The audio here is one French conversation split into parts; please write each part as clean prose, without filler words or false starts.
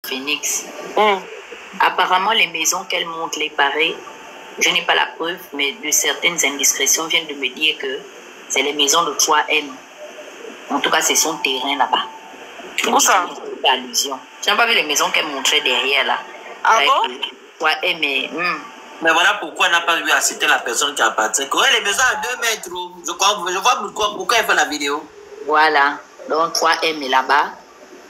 Phoenix. Apparemment, les maisons qu'elle montre, les parées, je n'ai pas la preuve, mais de certaines indiscrétions viennent de me dire que c'est les maisons de 3M. En tout cas, c'est son terrain là-bas. Où ça? Allusion. Tu n'as pas vu les maisons qu'elle montrait derrière là? Ah bon? 3M et... Mais voilà pourquoi elle n'a pas eu à citer la personne qui appartient. Les maisons à 2 mètres. Je vois pourquoi elle fait la vidéo. Voilà. Donc 3M est là-bas.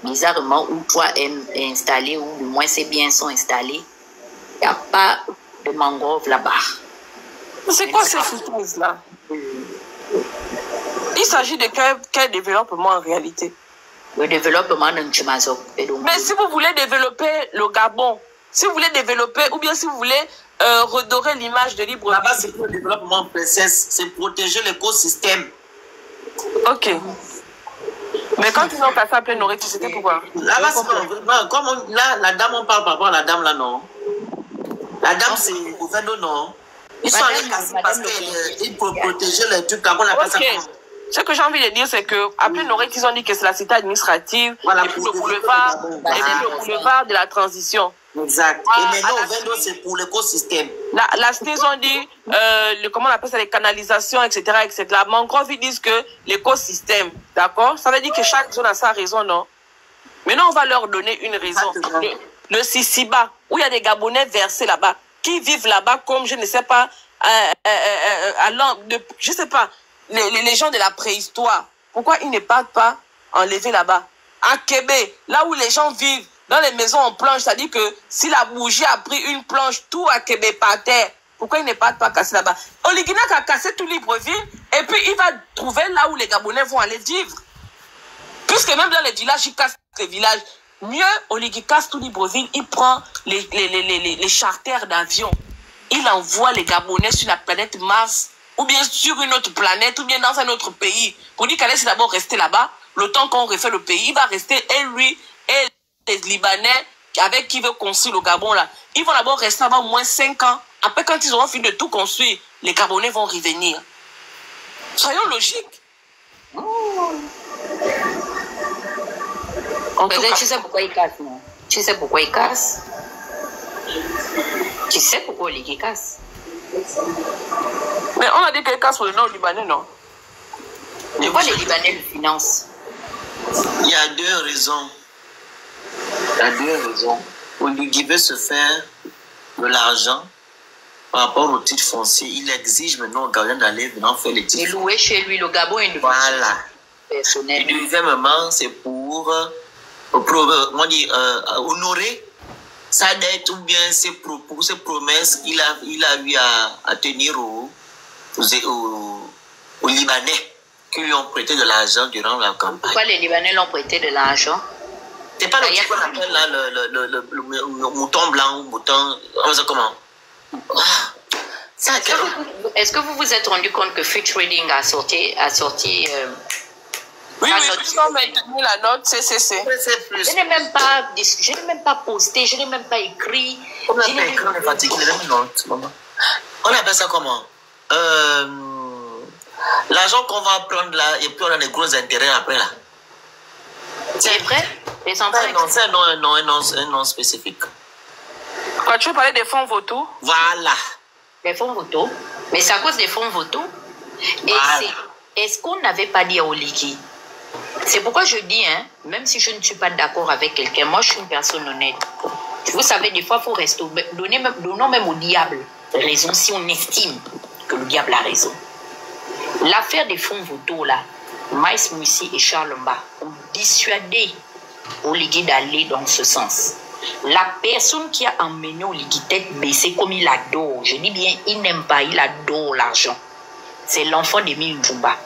Bizarrement, où 3M est installé, ou du moins ses biens sont installés, il n'y a pas de mangrove là-bas. C'est quoi ces foutaises là? Il s'agit de quel développement en réalité? Le développement de N'Tchimazok. Mais si vous voulez développer le Gabon, si vous voulez développer, ou bien si vous voulez redorer l'image de Libreville. Là-bas, c'est pour le développement, princesse. C'est protéger l'écosystème. Ok. Mais quand ils ont cassé à pleine nourriture, c'était pourquoi? Là-bas, comme là, la dame, on parle par rapport à la dame là, non? La dame, c'est au Vendo, non? Ils sont allés casser parce qu'ils peuvent protéger les trucs là, on appelle ça comment? Ce que j'ai envie de dire, c'est que après Noret, ils ont dit que c'est la cité administrative, voilà, et puis le boulevard de la transition. Exact. Et maintenant, au Vendo, c'est pour l'écosystème. La cité, ils ont dit, comment on appelle ça, les canalisations, etc., etc. Mangrove, ils disent que l'écosystème, d'accord? Ça veut dire que chaque zone a sa raison, non? Maintenant, on va leur donner une raison. Le Sisiba, où il y a des Gabonais versés là-bas, qui vivent là-bas comme, je ne sais pas, je ne sais pas, les gens de la préhistoire. Pourquoi ils ne partent pas enlever là-bas? À Québec, là où les gens vivent, dans les maisons en planche, c'est-à-dire que si la bougie a pris une planche, tout à Québec par terre, pourquoi ils ne partent pas casser là-bas? Oliguinac a cassé tout Libreville, et puis il va trouver là où les Gabonais vont aller vivre. Puisque même dans les villages, il casse les villages. Mieux, Oligui casse tout Libreville, il prend les charters d'avion. Il envoie les Gabonais sur la planète Mars, ou bien sur une autre planète, ou bien dans un autre pays. Pour dire qu'elle est d'abord rester là-bas, le temps qu'on refait le pays, il va rester, et lui, et les Libanais, avec qui il veut construire le Gabon là, ils vont d'abord rester là-bas au moins 5 ans. Après, quand ils auront fini de tout construire, les Gabonais vont revenir. Soyons logiques. Tu sais pourquoi il casse, non? Tu sais pourquoi il casse? Tu sais pourquoi il casse? Mais on a dit qu'il casse pour le nord libanais, non? Pourquoi les Libanais le financent? Il y a 2 raisons. Oligui veut se faire de l'argent par rapport au titre foncier. Il exige maintenant aux Gabonais d'aller faire les titres. Et louer chez lui, le Gabon est voilà. Personnel. Et deuxièmement, c'est pour honorer sa dette ou bien ses promesses qu'il a eu à tenir aux Libanais qui lui ont prêté de l'argent durant la campagne. Pourquoi les Libanais l'ont prêté de l'argent? C'est pas le truc qu'on appelle là le mouton blanc ou mouton. Comment? Est-ce que vous vous êtes rendu compte que Free Trading a sorti oui, ils ont maintenu la note CCC. Je n'ai même pas posté, je n'ai même pas écrit. On appelle ça comment? L'argent qu'on va prendre là, et puis on a des gros intérêts après là. C'est vrai? C'est un nom spécifique. Quand tu veux parler des fonds vautours? Voilà. Des fonds vautours? Mais c'est à cause des fonds vautours? Voilà. Est-ce qu'on n'avait pas dit à Oligui? C'est pourquoi je dis, même si je ne suis pas d'accord avec quelqu'un, moi je suis une personne honnête. Vous savez, des fois, il faut rester. Donnons même au diable raison si on estime que le diable a raison. L'affaire des fonds vautours là, Maïs Moussi et Charles Mba ont dissuadé Oligui d'aller dans ce sens. La personne qui a emmené Oligui tête baissée comme il adore, je dis bien, il n'aime pas, il adore l'argent. C'est l'enfant d'Émile Njoumba.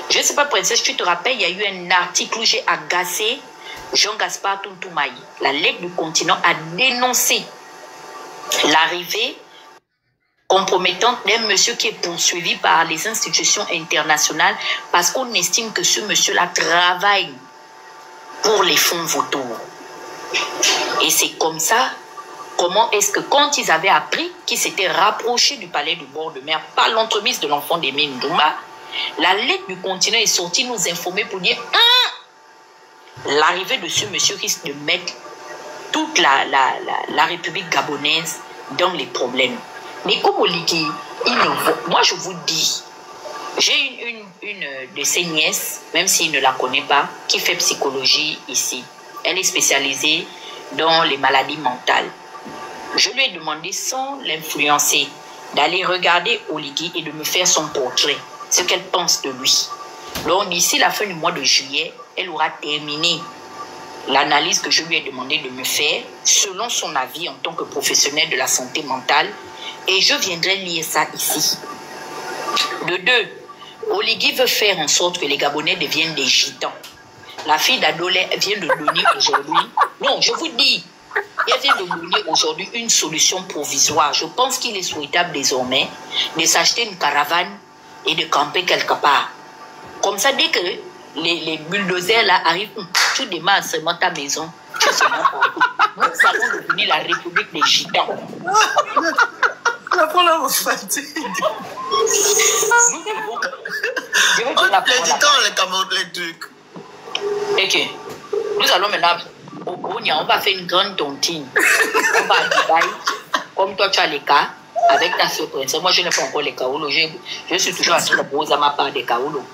Je ne sais pas, princesse, tu te rappelles, il y a eu un article où j'ai agacé Jean-Gaspard Tuntoumaï. La Lettre du Continent a dénoncé l'arrivée compromettante d'un monsieur qui est poursuivi par les institutions internationales parce qu'on estime que ce monsieur-là travaille pour les fonds vautours. Et c'est comme ça, comment est-ce que quand ils avaient appris qu'ils s'étaient rapprochés du palais du bord de mer par l'entremise de l'enfant d'Émile Njoumba, la Lettre du Continent est sortie nous informer pour dire l'arrivée de ce monsieur risque de mettre toute la République gabonaise dans les problèmes. Mais comme Oligui, moi je vous dis, j'ai une de ses nièces, même s'il ne la connaît pas, qui fait psychologie ici. Elle est spécialisée dans les maladies mentales. Je lui ai demandé, sans l'influencer, d'aller regarder Oligui et de me faire son portrait, ce qu'elle pense de lui. Donc d'ici la fin du mois de juillet, elle aura terminé l'analyse que je lui ai demandé de me faire, selon son avis en tant que professionnel de la santé mentale, et je viendrai lire ça ici. De deux, Oligui veut faire en sorte que les Gabonais deviennent des gitans. La fille d'Adolé vient de donner aujourd'hui, non, je vous dis, elle vient de donner aujourd'hui une solution provisoire. Je pense qu'il est souhaitable désormais de s'acheter une caravane et de camper quelque part. Comme ça, dès que les bulldozers là arrivent, tu démarres seulement ta maison, tu es seulement partout. Nous allons devenir la République des gitans. La problème fatigue. Les gitans, les trucs. Ok. Nous allons maintenant au Konya, on va faire une grande tontine. On va à Dubaï, comme toi tu as les cas, avec ta surprise. Moi je n'ai pas encore les kaoulos. Je suis toujours en train de poser ma part des kaoulos.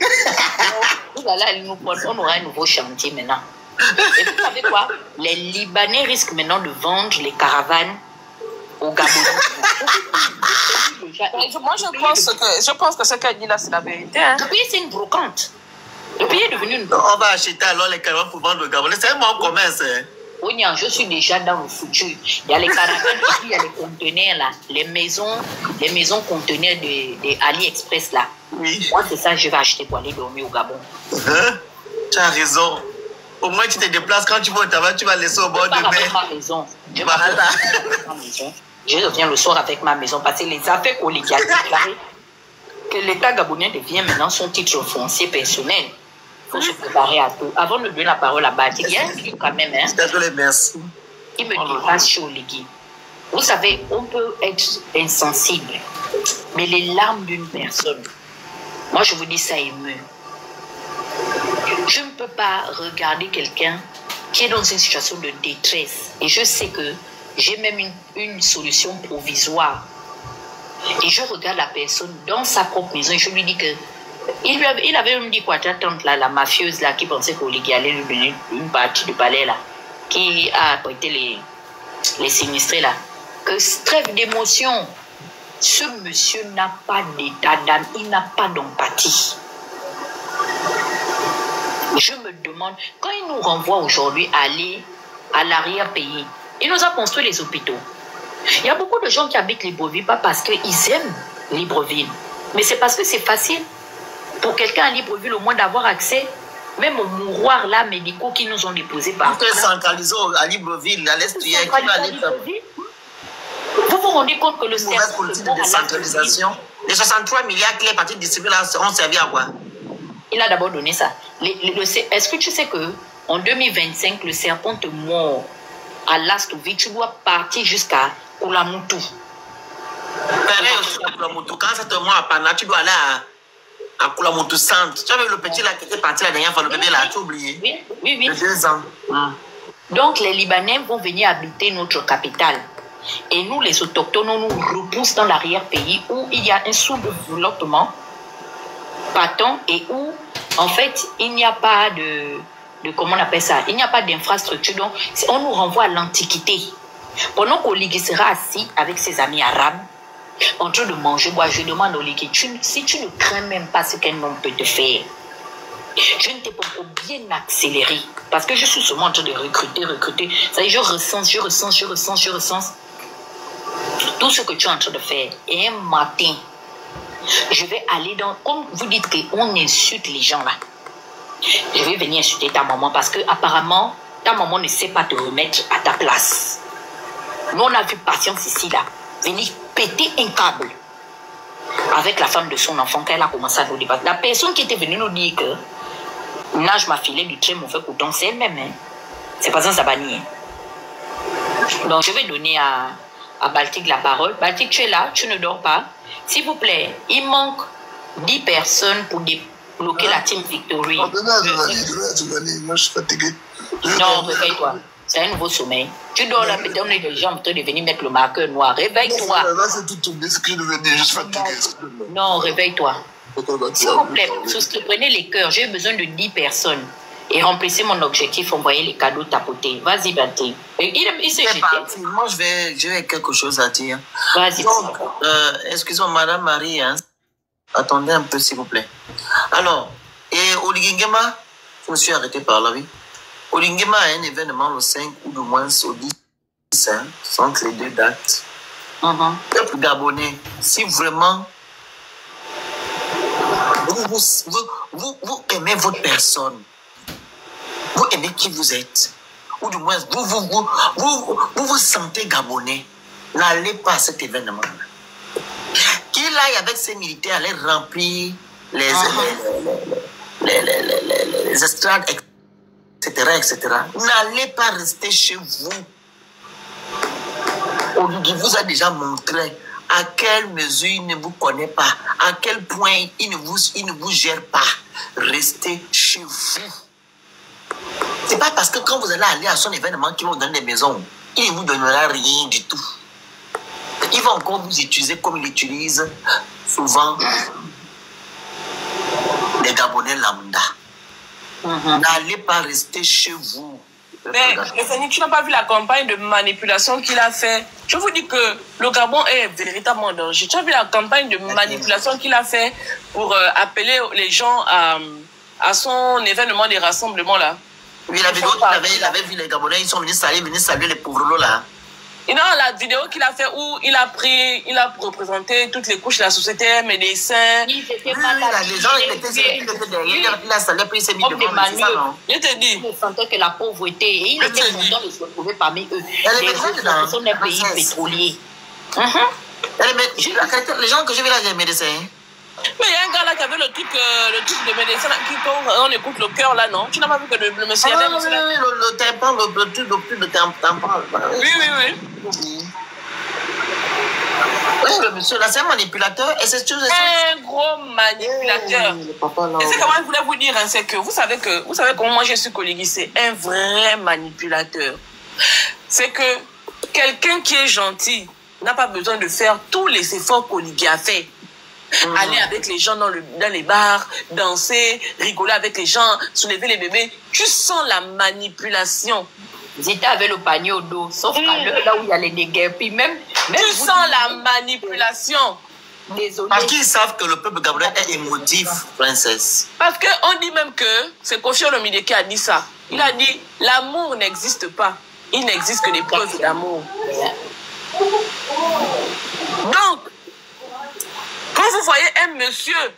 On aura un nouveau chantier maintenant. Et vous savez quoi? Les Libanais risquent maintenant de vendre les caravanes au Gabon. Moi, je pense que ce qu'elle dit là, c'est la vérité. Hein. Le pays, c'est une brocante. Le pays est devenu une brocante. On va acheter alors les caravanes pour vendre au Gabon. C'est un bon commerce. Hein. Je suis déjà dans le futur. Il y a les caravanes et puis il y a les conteneurs là. Les maisons conteneurs de AliExpress là. Oui. Moi, c'est ça que je vais acheter pour aller dormir au Gabon. Tu as raison. Au moins, tu te déplaces quand tu vas au travail, tu vas laisser au bord de mer. Ma maison. Je reviens le soir avec ma maison parce que les affaires Oligui a déclaré que l'État gabonais devient maintenant son titre foncier personnel. Il faut se préparer à tout. Avant de donner la parole à Bati, il y a un truc quand même. Hein, désolé, merci. Il me dépasse chez Oligui. Vous savez, on peut être insensible, mais les larmes d'une personne, moi je vous dis, ça émeut. Je ne peux pas regarder quelqu'un qui est dans une situation de détresse. Et je sais que j'ai même une solution provisoire. Et je regarde la personne dans sa propre maison et je lui dis que... Il avait même dit quoi, ta tante là, la mafieuse là, qui pensait qu'Oligui allait lui donner une partie du palais là, qui a prêté les sinistrés là, que trêve d'émotion. Ce monsieur n'a pas d'état d'âme, il n'a pas d'empathie. Je me demande, quand il nous renvoie aujourd'hui à aller à l'arrière-pays, il nous a construit les hôpitaux. Il y a beaucoup de gens qui habitent Libreville, pas parce qu'ils aiment Libreville, mais c'est parce que c'est facile pour quelqu'un à Libreville au moins d'avoir accès, même aux mouroirs là médicaux qui nous ont déposés par. Pour centralisons à Libreville, à l'est, vous vous rendez compte que le service politique de décentralisation, les 63 milliards qui est parti distribuer là, ont servi à quoi? Il a d'abord donné ça. Est-ce que tu sais que en 2025, le serpent te mord à Lastovi, tu dois partir jusqu'à Koulamoutou. Pareil aussi à Koulamoutou. Quand ça te mord à Pana, tu dois aller à Koulamoutou Centre. Tu as vu le petit là qui était parti la dernière fois, le bébé là, tu as oublié? Oui. De 2 ans. Donc les Libanais vont venir habiter notre capitale. Et nous, les autochtones, on nous repousse dans l'arrière-pays où il y a un sous-développement patent et où, en fait, il n'y a pas de comment on appelle ça, il n'y a pas d'infrastructure. Donc, on nous renvoie à l'Antiquité. Pendant qu'Oligui sera assis avec ses amis arabes, en train de manger, moi, je demande à Oligui, si tu ne crains même pas ce qu'un homme peut te faire, je ne t'ai pas bien accéléré, parce que je suis seulement en train de recruter. Ça y est, je recense tout ce que tu es en train de faire. Et un matin, je vais aller dans... Comme vous dites qu'on insulte les gens là. Je vais venir insulter ta maman parce que apparemment ta maman ne sait pas te remettre à ta place. Nous, on a vu Patience ici là, venir péter un câble avec la femme de son enfant quand elle a commencé à nous dépasser. La personne qui était venue nous dire que Nage m'a filé du très mauvais coton, c'est elle-même. Hein. C'est pas ça, Sabani. Donc, je vais donner à Baltic la parole. Baltic, tu es là, tu ne dors pas. S'il vous plaît, il manque 10 personnes pour débloquer la Team Victory. Je vais, moi je suis fatigué. Non, réveille-toi. C'est un nouveau sommeil. Tu dors là, peut-être on est déjà en train de venir mettre le marqueur noir. Réveille-toi. Là, c'est tout ton esprit de venir juste fatigué. Non, réveille-toi. S'il vous plaît, prenez les cœurs. J'ai besoin de 10 personnes. Et remplissez mon objectif, envoyez les cadeaux tapotés. Vas-y, Banté. Il s'est jeté. Moi, j'ai quelque chose à dire. Vas-y. Donc, excusez-moi, Madame Marie, hein. Attendez un peu, s'il vous plaît. Alors, et Olingema, je me suis arrêté par là, oui. Olingema a un événement le 5 ou du moins au 10, hein, entre les deux dates. Peuple gabonais, si vraiment vous aimez votre personne, vous aimez qui vous êtes, ou du moins vous sentez gabonais, n'allez pas à cet événement. Qu'il aille avec ses militaires, aller remplir les estrades, etc. N'allez pas rester chez vous. Olivier vous a déjà montré à quelle mesure il ne vous connaît pas, à quel point il ne vous gère pas. Restez chez vous. C'est pas parce que quand vous allez aller à son événement qu'il vous donne des maisons, il ne vous donnera rien du tout. Il va encore vous utiliser comme il utilise souvent les Gabonais lambda. N'allez pas rester chez vous. Mais Stéphanie, tu n'as pas vu la campagne de manipulation qu'il a fait. Je vous dis que le Gabon est véritablement en danger. Tu as vu la campagne de manipulation qu'il a fait pour appeler les gens à son événement des rassemblements là. Oui, la vidéo il avait vu les Gabonais, ils sont venus saluer les pauvres lots là. Et non, la vidéo qu'il a fait où il a représenté toutes les couches de la société, médecins. Il était les gens, il était derrière, il a salué, puis il s'est mis devant. Je te dis. Il sentait que la pauvreté, et il était content de se retrouver parmi eux. Les gens sont des pays pétroliers. Les gens que je vais là, j'ai médecins. Mais il y a un gars là qui avait le truc de médecin, quand on écoute le cœur là, non? Tu n'as pas vu que le monsieur avait le tympan, le truc de tympan. Oui. Oui, le monsieur là, c'est un manipulateur et c'est toujours un gros manipulateur. Et c'est comment je voulais vous dire, hein, c'est que vous savez comment moi je suis Koligui, c'est un vrai manipulateur. C'est que quelqu'un qui est gentil n'a pas besoin de faire tous les efforts qu'Oligui a fait. Aller avec les gens dans les bars, danser, rigoler avec les gens, soulever les bébés. Tu sens la manipulation. Zita avait le panier au dos, sauf qu'à l'heure là où il y a les dégâts. Puis même tu sens la manipulation. Désolé. Parce qu'ils savent que le peuple gabonais est émotif, princesse. Parce qu'on dit même que c'est Kofi Olomide qui a dit ça. Il a dit l'amour n'existe pas. Il n'existe que des preuves d'amour. Donc, quand vous voyez un monsieur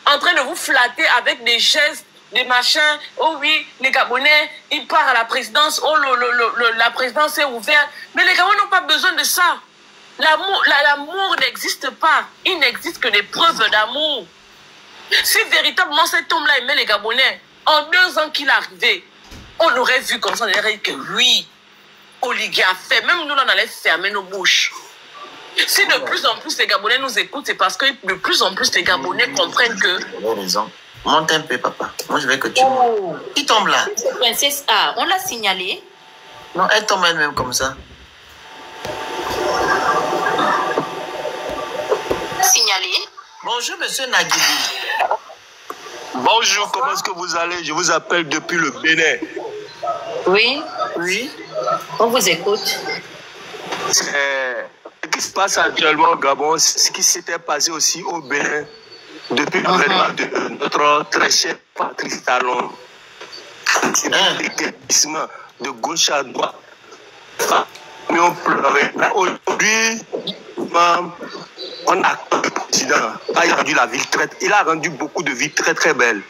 en train de vous flatter avec des gestes, des machins, oh oui, les Gabonais, ils partent à la présidence, oh la présidence est ouverte. Mais les Gabonais n'ont pas besoin de ça. L'amour n'existe pas. Il n'existe que des preuves d'amour. Si véritablement cet homme-là aimait les Gabonais, en 2 ans qu'il est arrivé, on aurait vu comme ça, on aurait dit que oui, Oligui a fait. Même nous, on allait fermer nos bouches. Si de plus en plus les Gabonais nous écoutent, c'est parce que de plus en plus les Gabonais comprennent que... Tu as raison. Monte un peu, papa. Moi, je veux que tu... Qui tombe là? Princesse A, on l'a signalé. Non, elle tombe elle-même comme ça. Signalé. Bonjour, monsieur Nagui. Bonjour, comment est-ce que vous allez? Je vous appelle depuis le Bénin. Oui. Oui. On vous écoute. Ce qui se passe actuellement au Gabon, c'est ce qui s'était passé aussi au Bénin depuis l'avènement de notre très cher Patrice Talon. De gauche à droite. Mais on pleurait. Là, aujourd'hui, on a le président. Il a rendu la ville il a rendu beaucoup de villes très très belles.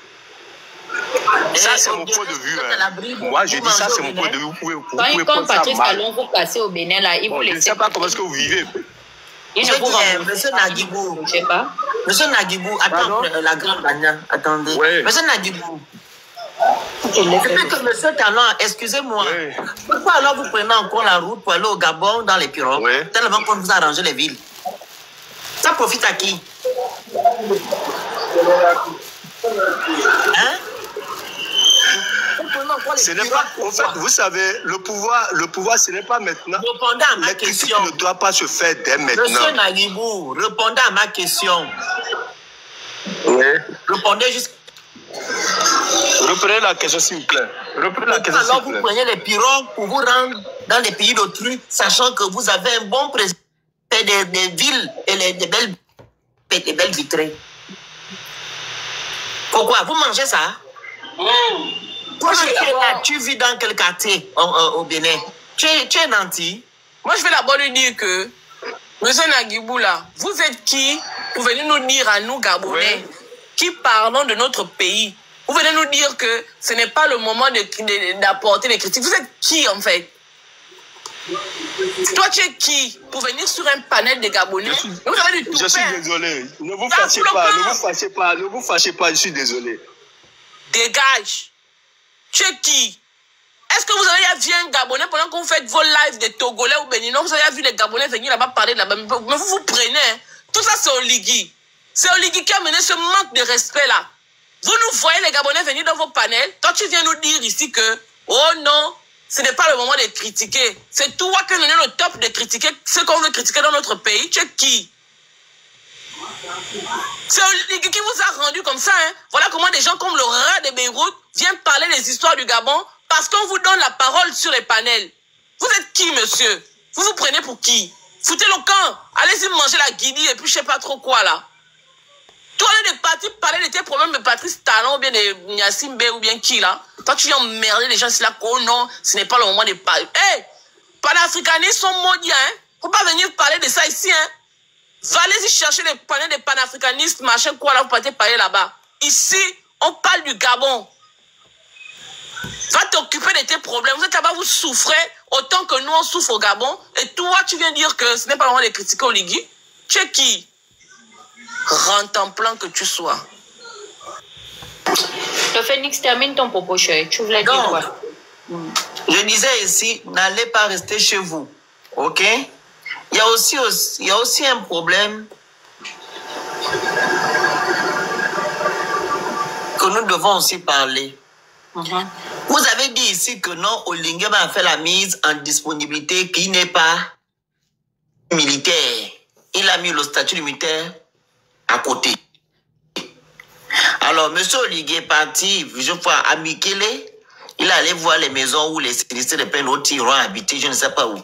Ça, c'est mon point de vue. Moi, je dis ça, c'est mon point de vue. Vous pouvez quand Patrice Talon vous passez au Bénin, là, il vous laisse. Je ne sais pas comment est-ce que vous vivez. Monsieur Nagibou. Je sais pas. Monsieur Nagibou, attends, la grande Banya, attendez. Oui. Monsieur Nagibou. Depuis que monsieur Talon, excusez-moi, pourquoi alors vous prenez encore la route pour aller au Gabon dans les pirogues, tellement qu'on vous a arrangé les villes? Ça profite à qui? Hein? encore les Ce n'est pirogues pas, pour en fait, toi. vous savez, le pouvoir, ce n'est pas maintenant. Répondez à ma Les critiques question. ne doivent pas se faire dès maintenant. Monsieur Nagibou, répondez à ma question. Oui. Répondez juste. Reprenez la question, s'il vous plaît. Reprenez la question, s'il Alors vous vous plaît. prenez les pirogues pour vous rendre dans les pays d'autrui, sachant que vous avez un bon président des villes et des belles vitrines. Pourquoi? Vous mangez ça? Toi, tu vis dans quel quartier au Bénin? Tu es nanti? Moi, je vais d'abord lui dire que, monsieur Nagibou, là, vous êtes qui pour venir nous dire à nous, Gabonais, qui parlons de notre pays? Vous venez nous dire que ce n'est pas le moment d'apporter des critiques. Vous êtes qui, en fait? Toi, tu es qui pour venir sur un panel de Gabonais? Vous avez du tout Je suis faire. désolé. Ne vous fâchez pas, ne vous fâchez pas, ne vous fâchez pas, je suis désolé. Dégage. Tu es qui? Est-ce que vous avez vu un Gabonais pendant que vous faites vos lives des Togolais ou Béninois? Vous avez vu les Gabonais venir là-bas parler de là-bas? Mais vous vous prenez. Hein? Tout ça, c'est Oligui. C'est Oligui qui a mené ce manque de respect-là. Vous nous voyez les Gabonais venir dans vos panels. Toi, tu viens nous dire ici que, oh non, ce n'est pas le moment de critiquer. C'est toi qui donne le top de critiquer ce qu'on veut critiquer dans notre pays. Tu es qui? C'est Oligui qui vous a rendu comme ça. Hein? Voilà comment des gens comme le rat de Beyrouth viennent parler des histoires du Gabon parce qu'on vous donne la parole sur les panels. Vous êtes qui, monsieur? Vous vous prenez pour qui? Foutez le camp. Allez-y manger la guinée et puis je sais pas trop quoi là. Toi, on est parti parler de tes problèmes de Patrice Talon ou bien de Nyassimbe ou bien qui là. Toi, tu viens emmerder les gens ici là. Oh non, ce n'est pas le moment de parler. Hé, panafricanistes sont maudits, hein. Faut pas venir parler de ça ici, hein. Allez-y chercher les panels des panafricanistes, machin, quoi là, vous partez parler là-bas. Ici, on parle du Gabon. Va t'occuper de tes problèmes. Vous êtes là-bas, vous souffrez autant que nous, on souffre au Gabon. Et toi, tu viens dire que ce n'est pas le moment de critiquer Oligui. Tu es qui? Rentre en plan que tu sois. Le Phénix, termine ton propos, chérie. Tu voulais dire quoi? Je disais ici, n'allez pas rester chez vous. Ok? Il y a aussi un problème que nous devons aussi parler. Vous avez dit ici que non, Oligui a fait la mise en disponibilité qui n'est pas militaire. Il a mis le statut de militaire à côté. Alors, M. Oligui est parti, je crois, à Mikele. Il allait voir les maisons où les sinistrés de peine autres iront habiter, je ne sais pas où.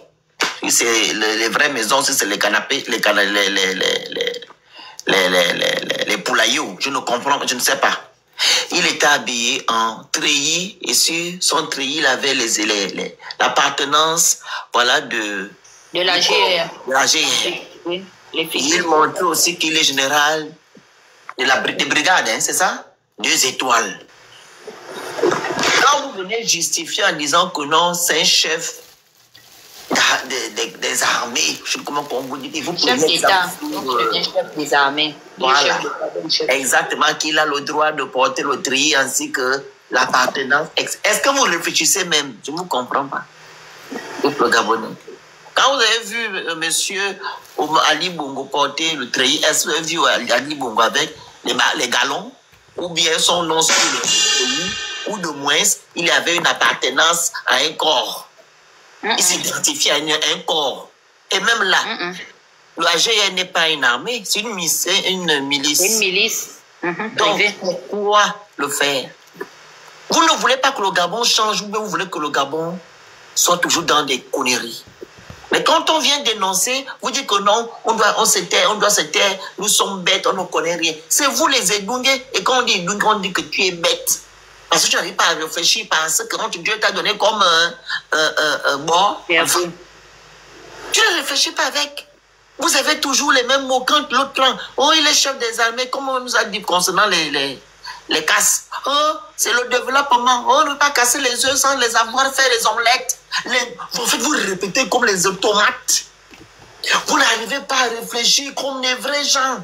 Si c'est les vraies maisons, si c'est les canapés, les poulaillers, je ne comprends pas, je ne sais pas. Il était habillé en treillis et sur son treillis, il avait l'appartenance, voilà, de la GR. De la GR. Oui, les filles. Il montre aussi qu'il est général des brigades, hein, c'est ça? 2 étoiles. Quand vous venez justifier en disant que non, c'est un chef des armées, je sais comment on vous dit, vous chef d'État, chef des armées. Voilà. Exactement, qu'il a le droit de porter le treillis ainsi que l'appartenance. Est-ce que vous réfléchissez même? Je ne vous comprends pas. Le Gabonais. Quand vous avez vu monsieur Ali Bongo porter le treillis, est-ce que vous avez vu Ali Bongo avec les galons? Ou bien son nom sur le treillis? Ou de moins, il avait une appartenance à un corps. Il s'identifie à un corps. Et même là, le AGR n'est pas une armée, c'est une milice. Une milice. Donc, pourquoi le faire? Vous ne voulez pas que le Gabon change, ou bien vous voulez que le Gabon soit toujours dans des conneries. Mais quand on vient dénoncer, vous dites que non, on doit se taire, nous sommes bêtes, on ne connaît rien. C'est vous les Edungé, et quand on dit Edungé, on dit que tu es bête. Parce que tu n'arrives pas à réfléchir, parce que Dieu t'a donné comme bon. Tu ne réfléchis pas avec. Vous avez toujours les mêmes mots quand l'autre prend. Oh, il est chef des armées, comme on nous a dit concernant les casses. Oh, c'est le développement. Oh, ne pas casser les œufs sans les avoir fait les omelettes. En fait, vous répétez comme les automates. Vous n'arrivez pas à réfléchir comme les vrais gens.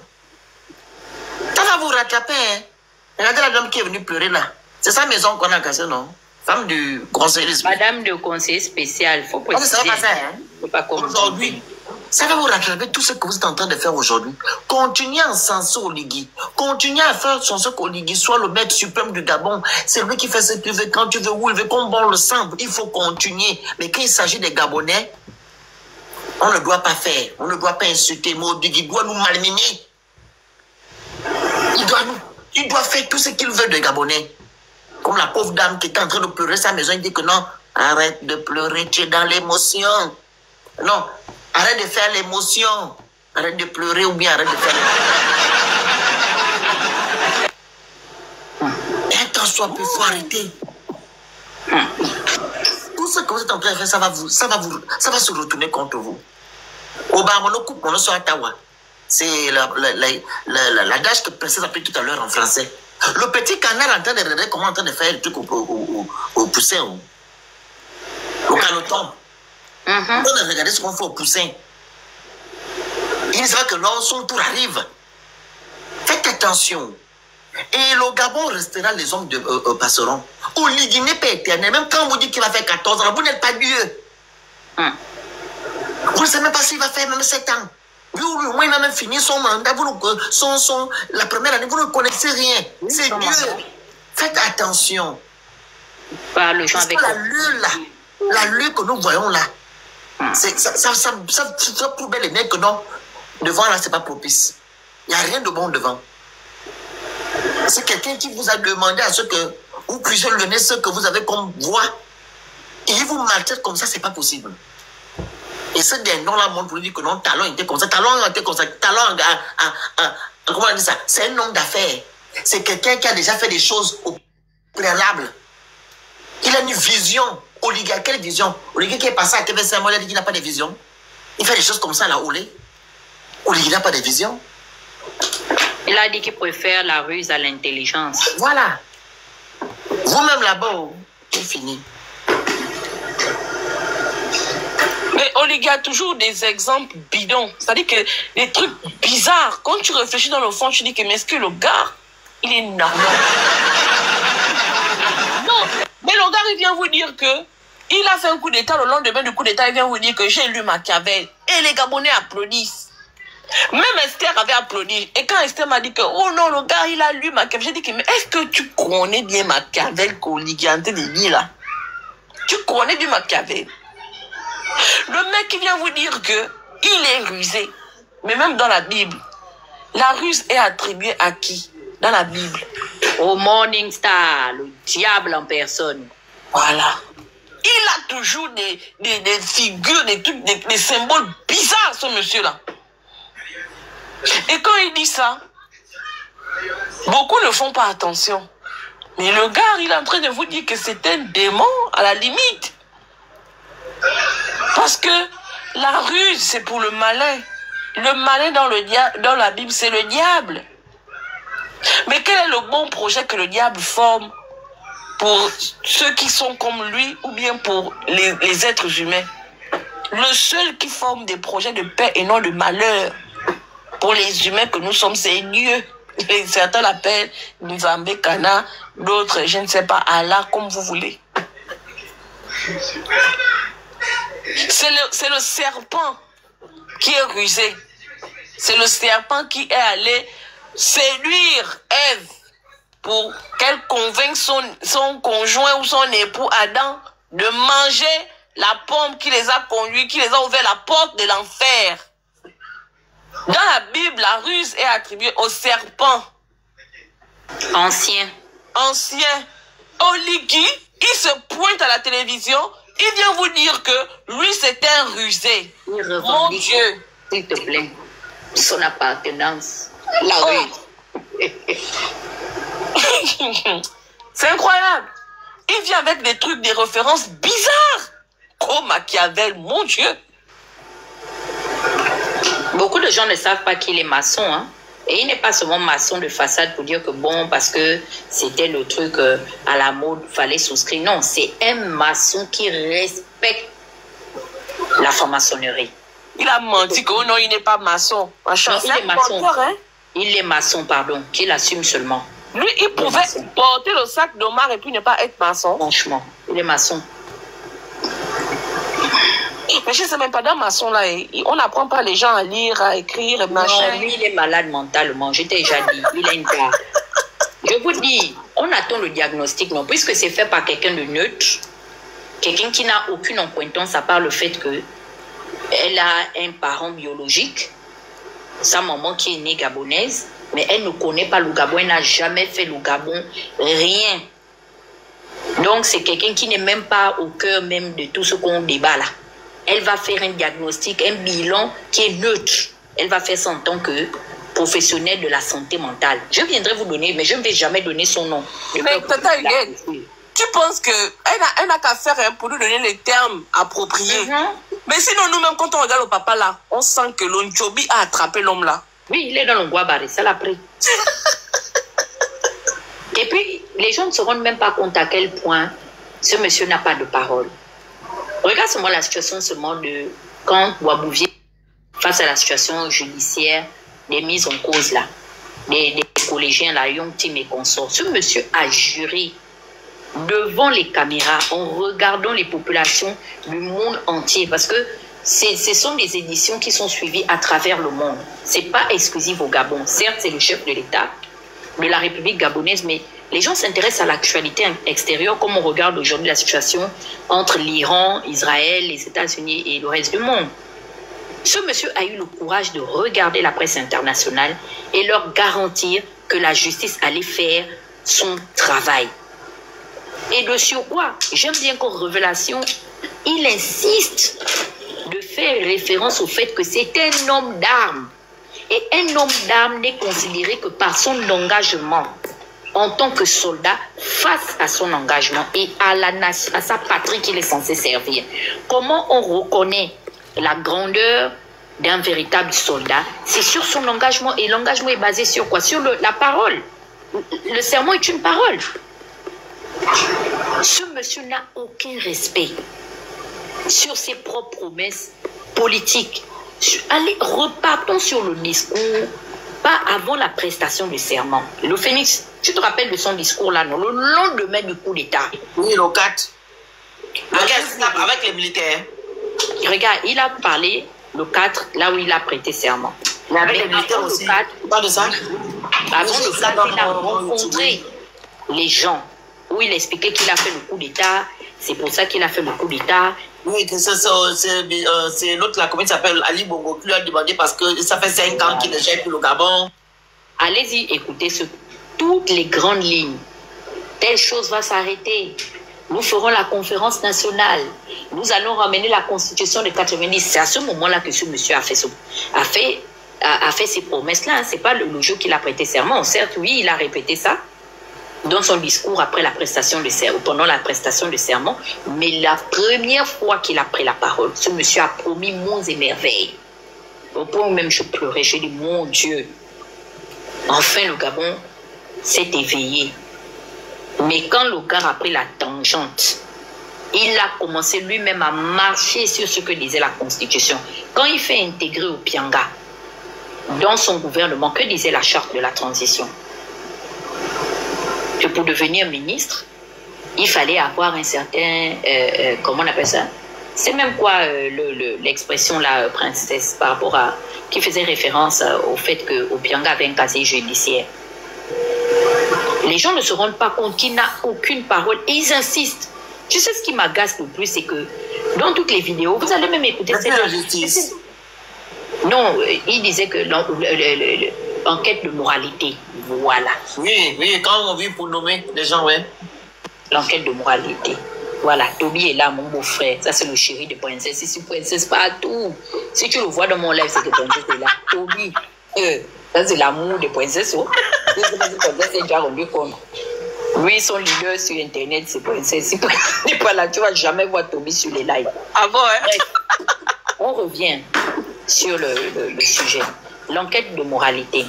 Ça va vous rattraper, hein? Regardez la dame qui est venue pleurer là. C'est sa maison qu'on a cassée, non? Femme du conseiller spécial. Madame de conseiller spécial, il faut préciser. Ça va pas faire, hein? Faut pas Aujourd'hui, Ça va vous rattraper tout ce que vous êtes en train de faire aujourd'hui. Continuez à encenser Oligui. Continuez à faire son ce qu'Oligui soit le maître suprême du Gabon. C'est lui qui fait ce qu'il veut, quand tu veux, où il veut, qu'on boit le sang. Il faut continuer. Mais quand il s'agit des Gabonais, on ne doit pas faire. On ne doit pas insulter. Mais Oligui doit nous malmener. Il doit faire tout ce qu'il veut des Gabonais. Comme la pauvre dame qui est en train de pleurer sa maison, il dit que non, arrête de pleurer, tu es dans l'émotion. Non. Arrête de faire l'émotion. Arrête de pleurer ou bien arrête de faire l'émotion. Un temps soit plus, il faut arrêter. Tout ce que vous êtes en train de faire, ça va se retourner contre vous. Obama, on coupe, on sur Ottawa. C'est l'adage que Princesse a pris tout à l'heure en français. Le petit canard est en train de regarder comment en train de faire le truc au poussin, au canoton. On a regardé ce qu'on fait au poussin. Il sera que non, son tour arrive. Faites attention. Et le Gabon restera les hommes de passeront. Oligui n'est pas éternel. Même quand on vous dit qu'il va faire 14 ans, vous n'êtes pas Dieu. Vous ne savez même pas s'il va faire même 7 ans. Lui, au moins, il a même fini son mandat. La première année, vous ne connaissez rien. C'est Dieu. Faites attention. Pas le champ avec la lune que nous voyons là. Ça prouve bel et bien que non, devant là, c'est pas propice. Il n'y a rien de bon devant. C'est quelqu'un qui vous a demandé à ce que vous puissiez donner ce que vous avez comme voix. Et il vous maltraite comme ça, c'est pas possible. Et ce dernier nom-là montre pour lui dire que non, Talon était comme ça. Talon était comme ça. Talon, comment on dit ça? C'est un homme d'affaires. C'est quelqu'un qui a déjà fait des choses au préalable. Il a une vision. Oligui, quelle vision? Oligui qui est passé à TV5, il a dit qu'il n'a pas de vision. Il fait des choses comme ça là, Oligui n'a pas de vision. Il a dit qu'il préfère la ruse à l'intelligence. Voilà. Vous-même là-bas, c'est fini. Mais Oligui a toujours des exemples bidons. C'est-à-dire que des trucs bizarres. Quand tu réfléchis dans le fond, tu dis que mais est-ce que le gars, il est normal? Non. Mais le gars, il vient vous dire que il a fait un coup d'état, le lendemain du coup d'état, il vient vous dire que j'ai lu Machiavel. Et les Gabonais applaudissent. Même Esther avait applaudi. Et quand Esther m'a dit que, oh non, le gars, il a lu Machiavel, j'ai dit que, mais est-ce que tu connais bien Machiavel qu'Oligui est en train de lire là? Tu connais bien Machiavel? Le mec qui vient vous dire que il est rusé. Mais même dans la Bible, la ruse est attribuée à qui? Dans la Bible. Au Morning Star, le diable en personne. Voilà. Il a toujours des figures, des trucs, des symboles bizarres, ce monsieur-là. Et quand il dit ça, beaucoup ne font pas attention. Mais le gars, il est en train de vous dire que c'est un démon à la limite. Parce que la ruse, c'est pour le malin. Le malin dans la Bible, c'est le diable. Mais quel est le bon projet que le diable forme pour ceux qui sont comme lui ou bien pour les êtres humains? Le seul qui forme des projets de paix et non de malheur pour les humains que nous sommes, c'est Dieu. Et certains l'appellent Nzambe Kana, d'autres, je ne sais pas, Allah, comme vous voulez. C'est le serpent qui est rusé. C'est le serpent qui est allé séduire Ève pour qu'elle convainque son conjoint ou son époux Adam de manger la pomme qui les a conduits, qui les a ouvert la porte de l'enfer. Dans la Bible, la ruse est attribuée au serpent. Ancien. Oligui, il se pointe à la télévision, il vient vous dire que lui, c'est un rusé. Mon Dieu. S'il te plaît. Son appartenance. La ruse. C'est incroyable. Il vient avec des trucs, des références bizarres. Oh, Machiavel, mon Dieu. Beaucoup de gens ne savent pas qu'il est maçon, hein. Et il n'est pas seulement maçon de façade pour dire que bon, parce que c'était le truc à la mode, fallait souscrire. Non, c'est un maçon qui respecte la franc-maçonnerie. Il a menti que non, il n'est pas maçon. Non, il est maçon. Hein? Il est maçon, pardon, qu'il assume seulement. Lui, il pouvait porter le sac d'Omar et puis ne pas être maçon. Franchement, il est maçon. Mais je ne sais même pas, dans maçon, là, on n'apprend pas les gens à lire, à écrire, machin. Non, lui, il est malade mentalement. Je t'ai déjà dit. Il a une part. Je vous dis, on attend le diagnostic, non, puisque c'est fait par quelqu'un de neutre, quelqu'un qui n'a aucune acquaintance à part le fait qu'elle a un parent biologique, sa maman qui est née gabonaise, mais elle ne connaît pas le Gabon, elle n'a jamais fait le Gabon, rien. Donc c'est quelqu'un qui n'est même pas au cœur même de tout ce qu'on débat là. Elle va faire un diagnostic, un bilan qui est neutre. Elle va faire ça en tant que professionnelle de la santé mentale. Je viendrai vous donner, mais je ne vais jamais donner son nom. Mais Tata Huguette, tu penses qu'elle n'a qu'à faire pour nous donner les termes appropriés. Mais sinon, nous-mêmes, quand on regarde le papa là, on sent que l'Onchobi a attrapé l'homme là. Oui, il est dans le Guabaré, ça l'a pris. Et puis, les gens ne se rendent même pas compte à quel point ce monsieur n'a pas de parole. Regarde seulement la situation seulement de quand Ouabouvier, face à la situation judiciaire, des mises en cause là, des collégiens là, Yongtim et consorts. Ce monsieur a juré devant les caméras, en regardant les populations du monde entier, parce que ce sont des éditions qui sont suivies à travers le monde. Ce n'est pas exclusif au Gabon. Certes, c'est le chef de l'État de la République gabonaise, mais les gens s'intéressent à l'actualité extérieure, comme on regarde aujourd'hui la situation entre l'Iran, Israël, les États-Unis et le reste du monde. Ce monsieur a eu le courage de regarder la presse internationale et leur garantir que la justice allait faire son travail. Et de surcroît, j'aime bien qu'en révélation, il insiste de faire référence au fait que c'est un homme d'armes. Et un homme d'armes n'est considéré que par son engagement en tant que soldat face à son engagement et à sa patrie qu'il est censé servir. Comment on reconnaît la grandeur d'un véritable soldat? C'est sur son engagement. Et l'engagement est basé sur quoi? Sur la parole. Le serment est une parole. Ce monsieur n'a aucun respect sur ses propres promesses politiques. Allez, repartons sur le discours, pas avant la prestation de serment. Le Phénix, tu te rappelles de son discours là, non? Le lendemain du coup d'État. Oui, le 4. Avec les militaires. Regarde, il a parlé le 4, là où il a prêté serment. Mais avec les militaires aussi. Pas de ça? Avant le 4, il a rencontré les gens, où il expliquait qu'il a fait le coup d'État, c'est pour ça qu'il a fait le coup d'État. Oui, c'est l'autre là, comment il s'appelle, Ali Bongo, qui lui a demandé parce que ça fait 5 ans qu'il est chef pour le Gabon. Allez-y, écoutez toutes les grandes lignes. Telle chose va s'arrêter. Nous ferons la conférence nationale. Nous allons ramener la constitution de 90. C'est à ce moment-là que ce monsieur a fait ces promesses-là. Ce n'est pas le jour qu'il a prêté serment. Certes, oui, il a répété ça dans son discours après la prestation de serment, pendant la prestation de serment. Mais la première fois qu'il a pris la parole, ce monsieur a promis monts et merveilles. Au point où même je pleurais, je dis, mon Dieu, enfin le Gabon s'est éveillé. Mais quand le gars a pris la tangente, il a commencé lui-même à marcher sur ce que disait la Constitution. Quand il fait intégrer au Pianga, dans son gouvernement, que disait la charte de la transition? Que pour devenir ministre, il fallait avoir un certain... comment on appelle ça? C'est même quoi l'expression là, princesse, par rapport à... qui faisait référence au fait qu'au Pianga avait un casier judiciaire. Les gens ne se rendent pas compte qu'il n'a aucune parole et ils insistent. Tu sais ce qui m'agace le plus, c'est que dans toutes les vidéos, vous allez même écouter cette justice. Non, il disait que l'enquête de moralité, voilà. Oui, quand on vit pour nommer les gens, ouais. L'enquête de moralité. Voilà, Toby est là, mon beau-frère. Ça, c'est le chéri de Princesse. Ici, Princesse partout. Si tu le vois dans mon live, c'est que Princesse est là. Toby, ça, c'est l'amour de Princesse. Oh. Princesse est déjà rendu compte. Lui, son leader sur Internet, c'est Princesse. Si Princesse n'est pas là, tu ne vas jamais voir Toby sur les lives. Ah bon, hein? Bref, on revient sur le sujet. L'enquête de moralité.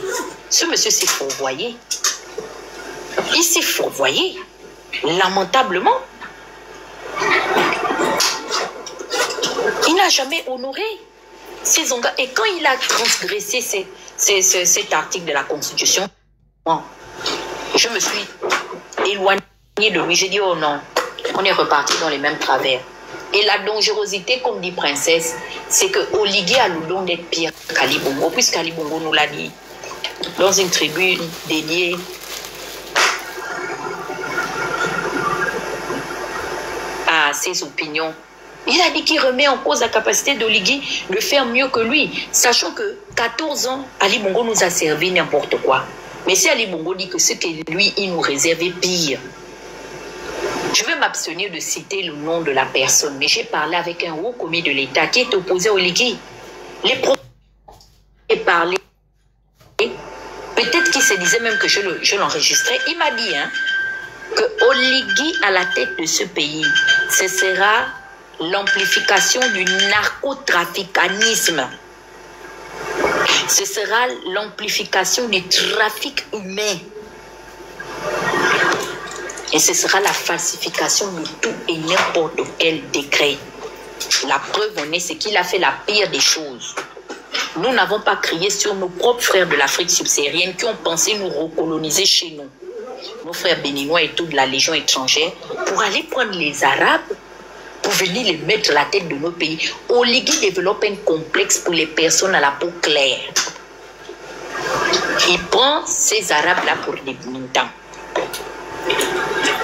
Ce monsieur s'est fourvoyé. Il s'est fourvoyé. Lamentablement. Il n'a jamais honoré ses engagements. Et quand il a transgressé cet article de la Constitution, je me suis éloignée de lui. J'ai dit, oh non, on est reparti dans les mêmes travers. Et la dangerosité, comme dit Princesse, c'est que Oligui a le don d'être pire qu'Ali Bongo, puisque Ali Bongo nous l'a dit dans une tribune dédiée à ses opinions. Il a dit qu'il remet en cause la capacité d'Oligui de faire mieux que lui, sachant que 14 ans, Ali Bongo nous a servi n'importe quoi. Mais si Ali Bongo dit que ce que lui, il nous réservait pire, je vais m'abstenir de citer le nom de la personne, mais j'ai parlé avec un haut commis de l'État qui est opposé à Oligui. Les problèmes parlé, peut-être qu'il se disait même que je l'enregistrais, il m'a dit que Oligui à la tête de ce pays, ce sera l'amplification du narcotraficanisme. Ce sera l'amplification du trafic humain. Et ce sera la falsification de tout et n'importe quel décret. La preuve en est, c'est qu'il a fait la pire des choses. Nous n'avons pas crié sur nos propres frères de l'Afrique subsaharienne qui ont pensé nous recoloniser chez nous. Nos frères béninois et tout de la Légion étrangère, pour aller prendre les Arabes, pour venir les mettre à la tête de nos pays. Oligui développe un complexe pour les personnes à la peau claire. Il prend ces Arabes-là pour des militants.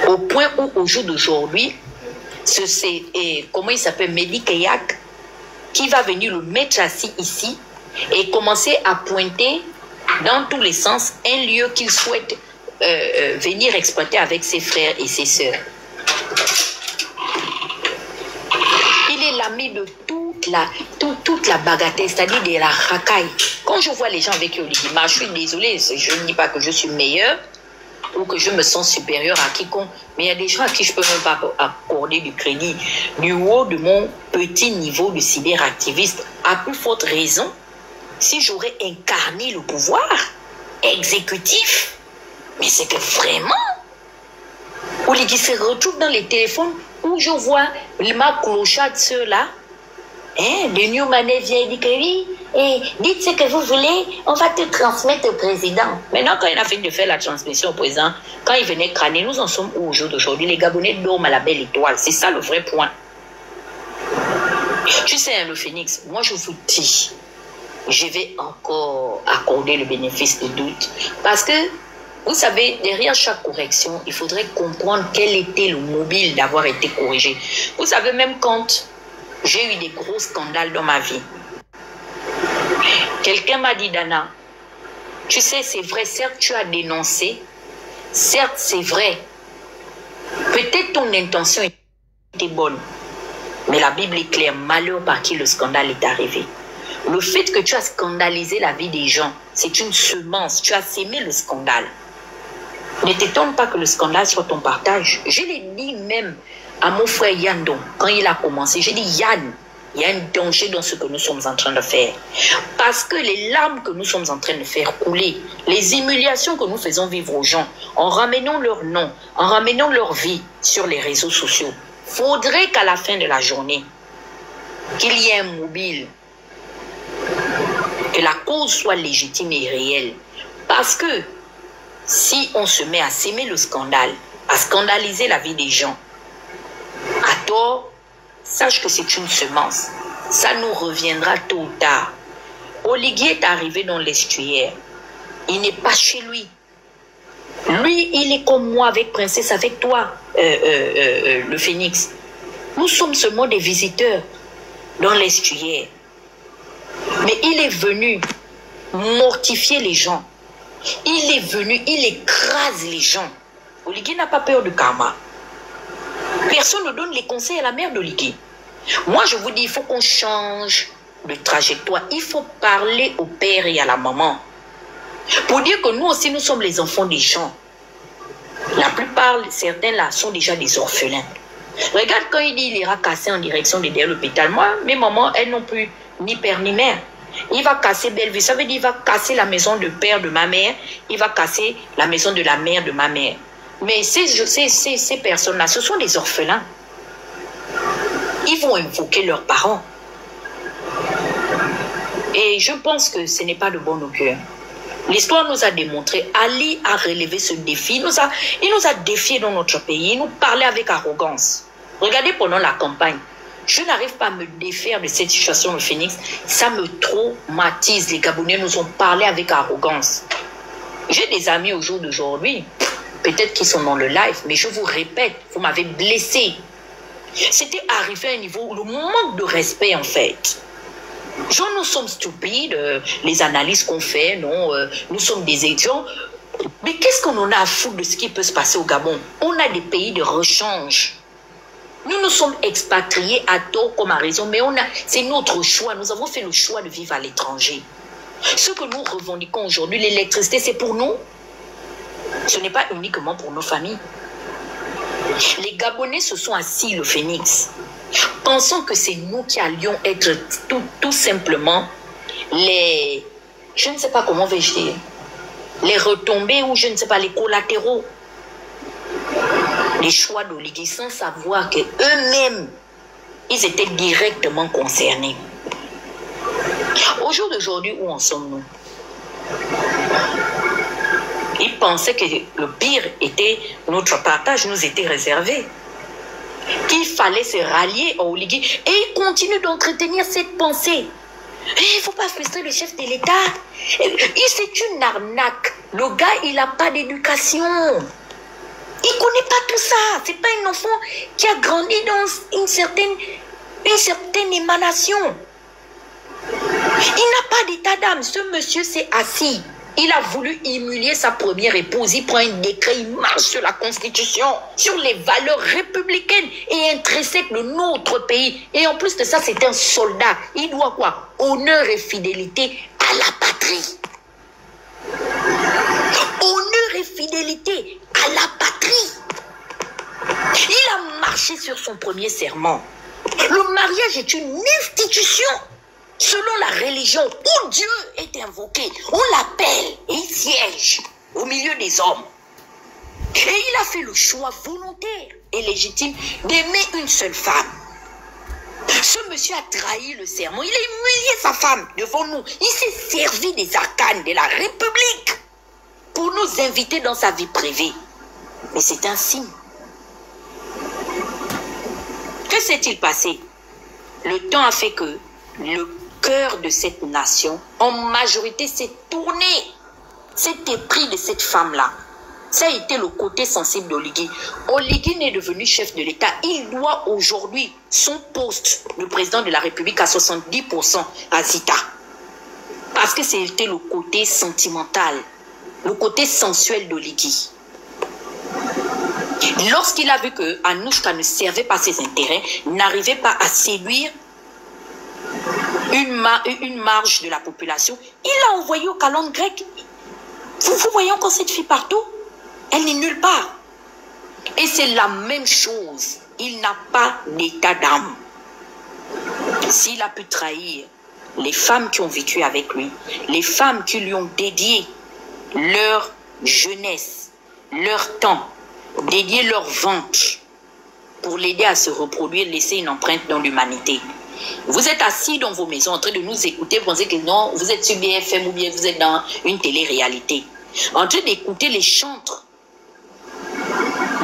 Au point où, au jour d'aujourd'hui, c'est, comment il s'appelle, Mehdi Kayak, qui va venir le mettre assis ici et commencer à pointer dans tous les sens un lieu qu'il souhaite venir exploiter avec ses frères et ses sœurs. Il est l'ami de toute la bagatelle, c'est-à-dire de la racaille. Quand je vois les gens avec Oligui, je suis désolée, je ne dis pas que je suis meilleure ou que je me sens supérieure à quiconque, mais il y a des gens à qui je ne peux même pas accorder du crédit. Du haut de mon petit niveau de cyberactiviste, à plus forte raison, si j'aurais incarné le pouvoir exécutif, mais c'est que vraiment, Oligui se retrouve dans les téléphones où je vois ma clochade ceux-là, le Newmanet vient et dit que oui, et dites ce que vous voulez, on va te transmettre au président. Maintenant, quand il a fini de faire la transmission au président, quand il venait crâner, nous en sommes où au jour d'aujourd'hui? Les Gabonais dorment à la belle étoile. C'est ça le vrai point. Tu sais, le Phénix, moi je vous dis, je vais encore accorder le bénéfice du doute. Parce que, vous savez, derrière chaque correction, il faudrait comprendre quel était le mobile d'avoir été corrigé. Vous savez, même quand j'ai eu des gros scandales dans ma vie, quelqu'un m'a dit, Dana, tu sais, c'est vrai, certes, tu as dénoncé, certes, c'est vrai, peut-être ton intention était bonne, mais la Bible est claire, malheur par qui le scandale est arrivé. Le fait que tu as scandalisé la vie des gens, c'est une semence, tu as sémé le scandale. Ne t'étonne pas que le scandale soit ton partage. Je l'ai dit même à mon frère Yann, quand il a commencé, j'ai dit, Yann, il y a un danger dans ce que nous sommes en train de faire. Parce que les larmes que nous sommes en train de faire couler, les humiliations que nous faisons vivre aux gens, en ramenant leur nom, en ramenant leur vie sur les réseaux sociaux, faudrait qu'à la fin de la journée, qu'il y ait un mobile, que la cause soit légitime et réelle. Parce que si on se met à s'aimer le scandale, à scandaliser la vie des gens, à tort, sache que c'est une semence. Ça nous reviendra tôt ou tard. Oligui est arrivé dans l'estuaire. Il n'est pas chez lui. Lui, il est comme moi avec Princesse, avec toi, le Phénix. Nous sommes seulement des visiteurs dans l'estuaire. Mais il est venu mortifier les gens. Il est venu, il écrase les gens. Oligui n'a pas peur du karma. Personne ne donne les conseils à la mère d'Oligui. Moi, je vous dis, il faut qu'on change de trajectoire. Il faut parler au père et à la maman. Pour dire que nous aussi, nous sommes les enfants des gens. La plupart, certains là, sont déjà des orphelins. Regarde quand il dit qu'il ira casser en direction de derrière l'hôpital. Moi, mes mamans, elles n'ont plus ni père ni mère. Il va casser Bellevue. Ça veut dire qu'il va casser la maison de père de ma mère. Il va casser la maison de la mère de ma mère. Mais ces personnes-là, ce sont des orphelins. Ils vont invoquer leurs parents. Et je pense que ce n'est pas de bon augure. L'histoire nous a démontré, Ali a relevé ce défi. Il nous a défiés dans notre pays. Il nous parlait avec arrogance. Regardez pendant la campagne. Je n'arrive pas à me défaire de cette situation au Phoenix. Ça me traumatise. Les Gabonais nous ont parlé avec arrogance. J'ai des amis au jour d'aujourd'hui, peut-être qu'ils sont dans le live, mais je vous répète, vous m'avez blessé. C'était arrivé à un niveau, le manque de respect en fait. Genre, nous sommes stupides, les analyses qu'on fait, non, nous sommes des étudiants. Mais qu'est-ce qu'on en a à foutre de ce qui peut se passer au Gabon? On a des pays de rechange. Nous nous sommes expatriés à tort comme à raison, mais c'est notre choix. Nous avons fait le choix de vivre à l'étranger. Ce que nous revendiquons aujourd'hui, l'électricité, c'est pour nous. Ce n'est pas uniquement pour nos familles. Les Gabonais se sont assis le Phoenix, pensant que c'est nous qui allions être tout simplement les... Je ne sais pas comment vais-je dire. Les retombées ou je ne sais pas, les collatéraux. Les choix d'Oligui sans savoir qu'eux-mêmes, ils étaient directement concernés. Au jour d'aujourd'hui, où en sommes-nous? Ils pensaient que le pire était, notre partage nous était réservé. Qu'il fallait se rallier à Oligui. Et ils continuent d'entretenir cette pensée. Il ne faut pas frustrer le chef de l'État. C'est une arnaque. Le gars, il n'a pas d'éducation. Il ne connaît pas tout ça. Ce n'est pas un enfant qui a grandi dans une certaine émanation. Il n'a pas d'état d'âme. Ce monsieur s'est assis. Il a voulu humilier sa première épouse. Il prend un décret, il marche sur la Constitution, sur les valeurs républicaines et intrinsèques de notre pays. Et en plus de ça, c'est un soldat. Il doit quoi? Honneur et fidélité à la patrie. Honneur et fidélité à la patrie. Il a marché sur son premier serment. Le mariage est une institution. Selon la religion où Dieu est invoqué, on l'appelle et il siège au milieu des hommes. Et il a fait le choix volontaire et légitime d'aimer une seule femme. Ce monsieur a trahi le serment. Il a humilié sa femme devant nous. Il s'est servi des arcanes de la République pour nous inviter dans sa vie privée. Mais c'est un signe. Que s'est-il passé? Le temps a fait que le cœur de cette nation, en majorité, s'est tourné, s'est épris de cette femme-là. Ça a été le côté sensible d'Oligui. Oligui n'est devenu chef de l'État. Il doit aujourd'hui son poste de président de la République à 70% à Zita. Parce que c'était le côté sentimental, le côté sensuel d'Oligui. Lorsqu'il a vu que Annouchka ne servait pas ses intérêts, n'arrivait pas à séduire une marge de la population, il l'a envoyé au calendrier grec. Vous voyez encore cette fille partout? Elle n'est nulle part. Et c'est la même chose. Il n'a pas d'état d'âme. S'il a pu trahir les femmes qui ont vécu avec lui, les femmes qui lui ont dédié leur jeunesse, leur temps, dédié leur ventre pour l'aider à se reproduire, laisser une empreinte dans l'humanité. Vous êtes assis dans vos maisons en train de nous écouter, vous pensez que non, vous êtes sur BFM ou bien vous êtes dans une télé-réalité. En train d'écouter les chantres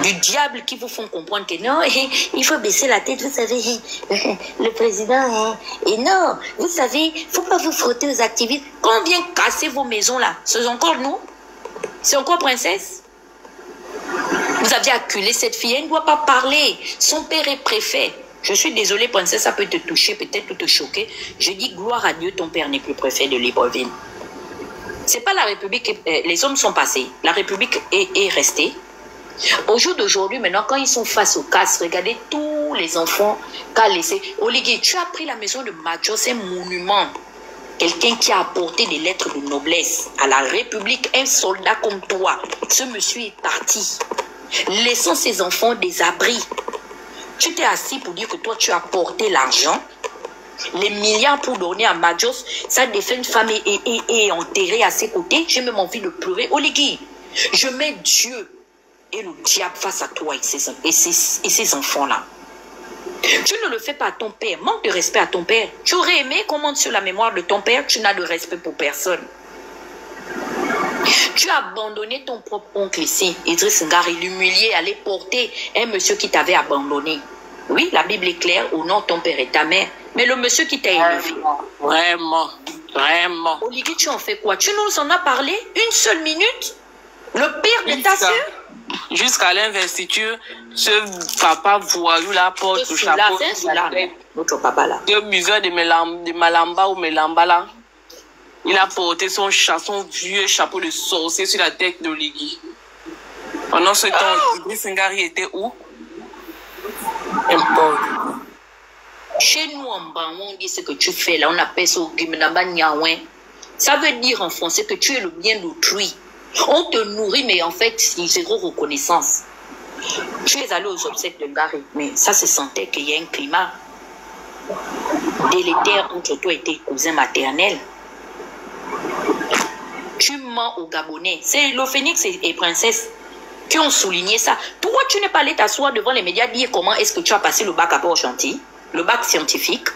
du diable qui vous font comprendre que non, il faut baisser la tête, vous savez, le président, et non, vous savez, il ne faut pas vous frotter aux activistes. Quand on vient casser vos maisons là, c'est encore nous? C'est encore princesse? Vous aviez acculé cette fille, elle ne doit pas parler. Son père est préfet. Je suis désolée, princesse, ça peut te toucher, peut-être te choquer. Je dis gloire à Dieu, ton père n'est plus préfet de Libreville. C'est pas la République, les hommes sont passés. La République est restée. Au jour d'aujourd'hui, maintenant, quand ils sont face au casse, regardez tous les enfants qu'a laissé. Oligui, tu as pris la maison de Major, c'est un monument. Quelqu'un qui a apporté des lettres de noblesse à la République, un soldat comme toi. Ce monsieur est parti, laissant ses enfants des abris. Tu t'es assis pour dire que toi, tu as porté l'argent, les milliards pour donner à Majos, sa défunte femme est enterrée à ses côtés. J'ai même envie de pleurer. Oligui, je mets Dieu et le diable face à toi et ces enfants-là. Tu ne le fais pas à ton père. Manque de respect à ton père. Tu aurais aimé qu'on monte sur la mémoire de ton père. Tu n'as de respect pour personne. Tu as abandonné ton propre oncle ici, Idriss Ngari, l'humilier, aller porter un monsieur qui t'avait abandonné. Oui, la Bible est claire, honore ton père et ta mère. Mais le monsieur qui t'a élevé. Vraiment, vraiment. Oligui, tu en fais quoi? Tu nous en as parlé une seule minute? Le pire de ta soeur? Jusqu'à l'investiture, ce papa voyou là porte le chapeau. Notre papa là. Le buveur de Malamba ou Melamba là. Il a porté son vieux chapeau de sorcier sur la tête d'Oligui. Pendant ce temps, Idriss Ngari était où? Chez nous en bas, on dit ce que tu fais là, on appelle ça au Guimenaba Niaouin. Ça veut dire en français que tu es le bien d'autrui. On te nourrit, mais en fait, il zéro reconnaissance. Tu es allé aux obsèques de Ngari, mais ça se sentait qu'il y a un climat délétère entre toi et tes cousins maternels. Tu mens aux Gabonais. C'est le Phénix et Princesse qui ont souligné ça. Pourquoi tu n'es pas allé t'asseoir devant les médias dire comment est-ce que tu as passé le bac à Port-Gentil, le bac scientifique?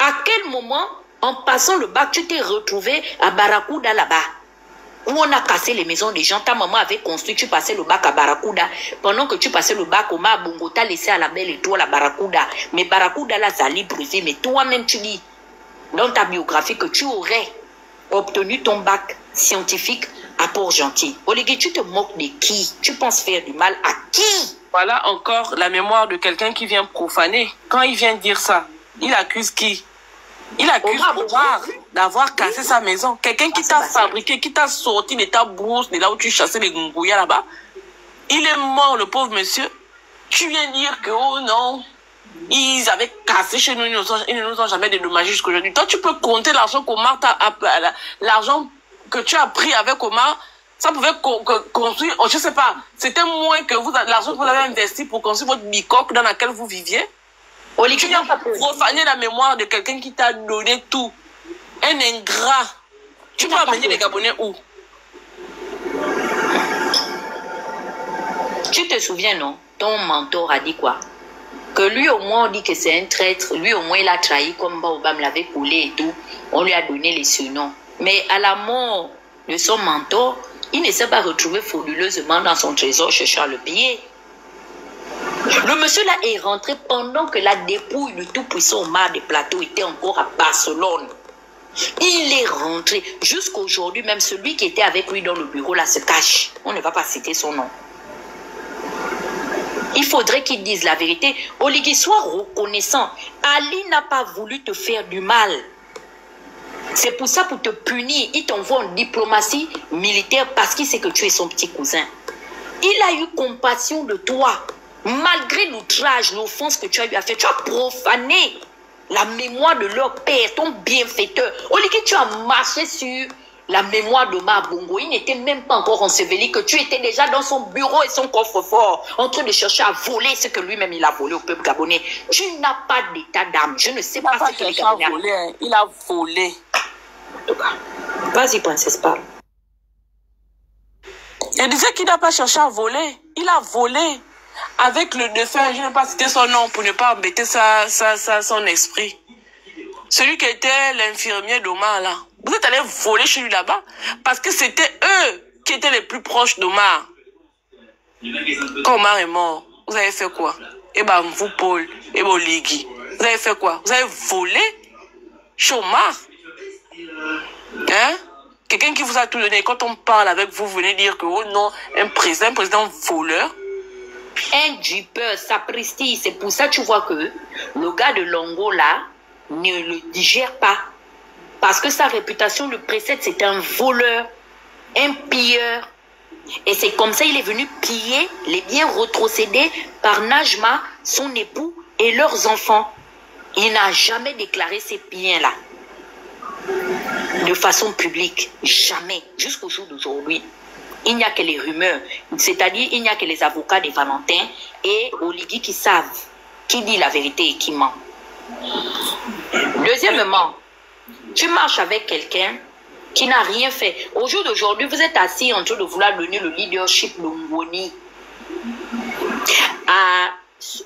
À quel moment, en passant le bac, tu t'es retrouvé à Barracuda là-bas, où on a cassé les maisons des gens? Ta maman avait construit, tu passais le bac à Barracuda. Pendant que tu passais le bac au Mar Bongo, t'as laissé à la belle étoile à Barracuda. Mais Barracuda là, ça libre. Mais toi-même, tu dis dans ta biographie que tu aurais obtenu ton bac scientifique à Port-Gentil. Oligui, tu te moques de qui? Tu penses faire du mal à qui? Voilà encore la mémoire de quelqu'un qui vient profaner. Quand il vient dire ça, il accuse qui? Il accuse Omar d'avoir cassé sa maison. Quelqu'un qui t'a fabriqué, qui t'a sorti de ta brousse, de là où tu chassais les Ngouya là-bas. Il est mort, le pauvre monsieur. Tu viens dire que, oh non, ils avaient cassé chez nous, ils ne nous ont jamais dédommagé jusqu'aujourd'hui. Toi, tu peux compter l'argent qu'Omar t'a... L'argent que tu as pris avec Omar, ça pouvait construire, oh, je sais pas, c'était moins que l'argent que vous avez investi pour construire votre bicoque dans laquelle vous viviez. Tu viens profaner la mémoire de quelqu'un qui t'a donné tout. Un ingrat. Tu peux amener les Gabonais où? Tu te souviens, non? Ton mentor a dit quoi? Que lui au moins on dit que c'est un traître. Lui au moins il a trahi comme Baobam l'avait coulé et tout. On lui a donné les surnoms. Mais à la mort de son mentor, il ne s'est pas retrouvé frauduleusement dans son trésor cherchant le billet. Le monsieur là est rentré pendant que la dépouille du tout-puissant Omar des Plateaux était encore à Barcelone. Il est rentré. Jusqu'aujourd'hui, même celui qui était avec lui dans le bureau là se cache. On ne va pas citer son nom. Il faudrait qu'il dise la vérité. Oligui, sois reconnaissant. Ali n'a pas voulu te faire du mal. C'est pour ça, pour te punir, il t'envoie en diplomatie militaire parce qu'il sait que tu es son petit cousin. Il a eu compassion de toi. Malgré l'outrage, l'offense que tu as eu à faire, tu as profané la mémoire de leur père, ton bienfaiteur. Oligui, tu as marché sur la mémoire d'Omar Bongo. Il n'était même pas encore enseveli, que tu étais déjà dans son bureau et son coffre-fort, en train de chercher à voler ce que lui-même il a volé au peuple gabonais. Tu n'as pas d'état d'âme. Je ne sais pas ce que les Gabonais ont volé. Il a volé. En tout cas, vas-y, princesse, parle. Il disait qu'il n'a pas cherché à voler. Il a volé. Avec le défunt, je n'ai pas cité son nom pour ne pas embêter son esprit. Celui qui était l'infirmier d'Omar là. Vous êtes allé voler chez lui là-bas parce que c'était eux qui étaient les plus proches d'Omar. Quand Omar est mort, vous avez fait quoi? Et ben vous, Paul, et Oligui, vous avez fait quoi? Vous avez volé chez Omar? Hein? Quelqu'un qui vous a tout donné. Quand on parle avec vous, vous venez dire que oh non, un président voleur. Un dupeur, sapristi. C'est pour ça tu vois que le gars de Longo là ne le digère pas. Parce que sa réputation le précède, c'est un voleur, un pilleur. Et c'est comme ça il est venu piller les biens retrocédés par Najma, son époux et leurs enfants. Il n'a jamais déclaré ces biens-là de façon publique. Jamais. Jusqu'au jour d'aujourd'hui. Il n'y a que les rumeurs. C'est-à-dire, il n'y a que les avocats des Valentins et Oligui qui savent qui dit la vérité et qui ment. Deuxièmement, tu marches avec quelqu'un qui n'a rien fait. Au jour d'aujourd'hui, vous êtes assis en train de vouloir donner le leadership de Ngoni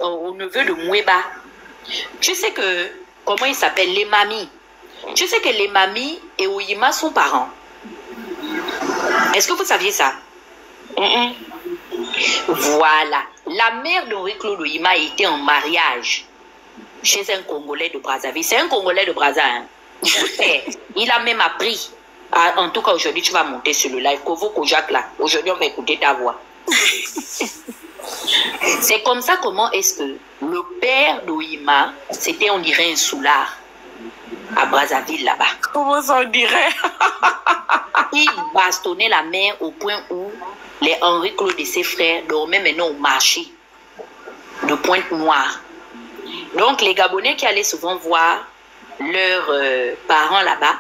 au neveu de Moueba. Tu sais que, comment il s'appelle, les mamies. Tu sais que les mamies et Oyima sont parents. Est-ce que vous saviez ça? Voilà. La mère d'Henri-Claude Oyima était en mariage chez un Congolais de Brazzaville. C'est un Congolais de Brazzaville. Hein? Il a même appris. En tout cas, aujourd'hui, tu vas monter sur le live. Kovo Kojak là. Aujourd'hui, on va écouter ta voix. C'est comme ça comment est-ce que le père d'Oyima, c'était, on dirait, un soulard à Brazzaville là-bas. Comment ça on dirait? Il bastonnait la mère au point où les Henri-Claude et ses frères dormaient maintenant au marché de Pointe-Noire. Donc, les Gabonais qui allaient souvent voir leurs parents là-bas,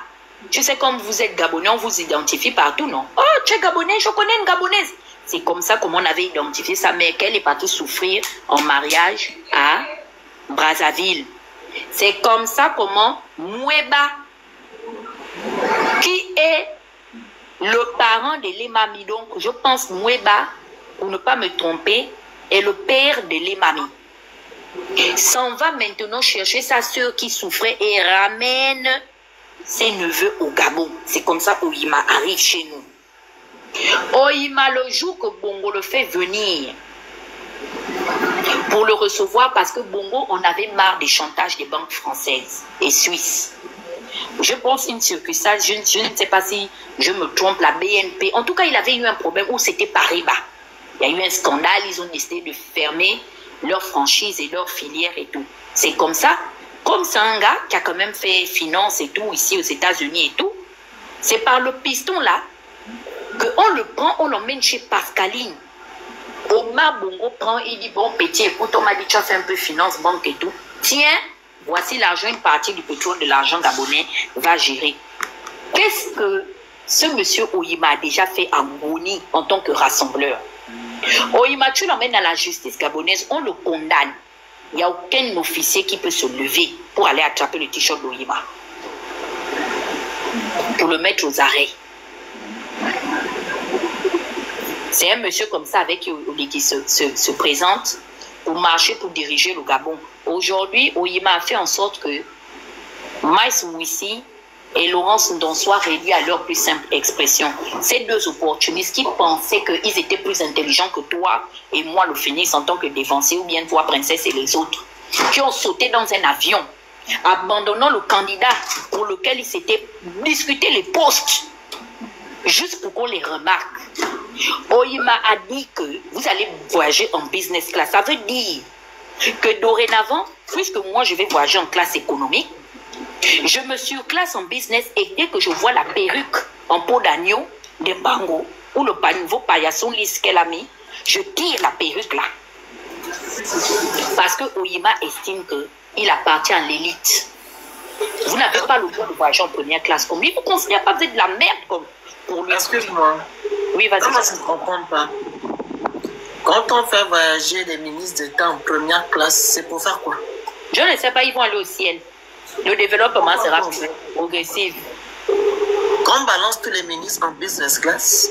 tu sais, comme vous êtes Gabonais, on vous identifie partout, non? Oh, tu es Gabonais, je connais une Gabonaise. C'est comme ça comment on avait identifié sa mère, qu'elle est partie souffrir en mariage à Brazzaville. C'est comme ça comment Moueba, qui est le parent de Lemami, donc je pense Moueba, pour ne pas me tromper, est le père de Lemami, s'en va maintenant chercher sa soeur qui souffrait et ramène ses neveux au Gabon. C'est comme ça qu'Oyima arrive chez nous. Oyima, le jour que Bongo le fait venir pour le recevoir, parce que Bongo, on avait marre des chantages des banques françaises et suisses. Je pense une succursale, je ne sais pas si je me trompe, la BNP. En tout cas, il avait eu un problème où c'était Paribas. Il y a eu un scandale, ils ont décidé de fermer leur franchise et leur filière et tout. C'est comme ça. Comme c'est un gars qui a quand même fait finance et tout ici aux États-Unis et tout, c'est par le piston là qu'on le prend, on l'emmène chez Pascaline. Omar Bongo prend, il dit, bon petit, écoute, on m'a dit, tu as fait un peu finance, banque et tout. Tiens, voici l'argent, une partie du pétrole de l'argent gabonais va gérer. Qu'est-ce que ce monsieur Oyima a déjà fait à Ngoni en tant que rassembleur? Oyima, tu l'emmènes à la justice gabonaise, on le condamne. Il n'y a aucun officier qui peut se lever pour aller attraper le t-shirt d'Oyima, pour le mettre aux arrêts. C'est un monsieur comme ça avec qui se présente pour marcher, pour diriger le Gabon. Aujourd'hui, Oyima a fait en sorte que Maïs Mouissi et Laurence Ndon soient réduits à leur plus simple expression. Ces deux opportunistes qui pensaient qu'ils étaient plus intelligents que toi et moi, le Phénix, en tant que défenseur, ou bien toi, princesse, et les autres, qui ont sauté dans un avion, abandonnant le candidat pour lequel ils s'étaient discuté les postes, juste pour qu'on les remarque. Oyima a dit que vous allez voyager en business class. Ça veut dire que dorénavant, puisque moi je vais voyager en classe économique, je me surclasse en business et dès que je vois la perruque en peau d'agneau de Bango ou le nouveau paillasson lisse qu'elle a mis, je tire la perruque là. Parce que Oyima estime qu'il appartient à l'élite. Vous n'avez pas le droit de voyager en première classe comme lui. Vous ne considérez pas, vous êtes de la merde comme pour lui. Excuse-moi. Oui, vas-y. Moi, je ne comprends pas. Quand on fait voyager les ministres d'État en première classe, c'est pour faire quoi? Je ne sais pas, ils vont aller au ciel. Le développement sera plus progressif. Quand on balance tous les ministres en business class,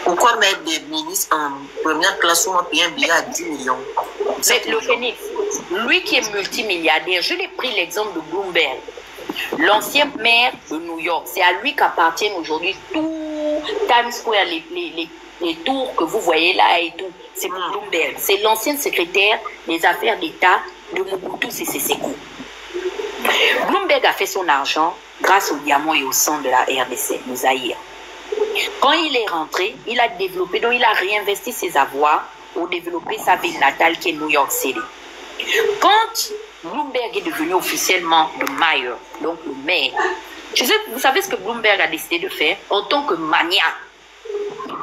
pourquoi mettre des ministres en première classe où on paye un billet à 10 millions? C'est le Phénix. Lui qui est multimilliardaire, je l'ai pris l'exemple de Bloomberg, l'ancien maire de New York. C'est à lui qu'appartiennent aujourd'hui tout Times Square, les tours que vous voyez là et tout. C'est Bloomberg. C'est l'ancien secrétaire des affaires d'État de Mobutu Sese Seko. Bloomberg a fait son argent grâce au diamant et au sang de la RDC, le Zaïre. Quand il est rentré, il a développé, donc il a réinvesti ses avoirs pour développer sa ville natale qui est New York City. Quand Bloomberg est devenu officiellement le maire, donc le maire, vous savez ce que Bloomberg a décidé de faire en tant que maniaque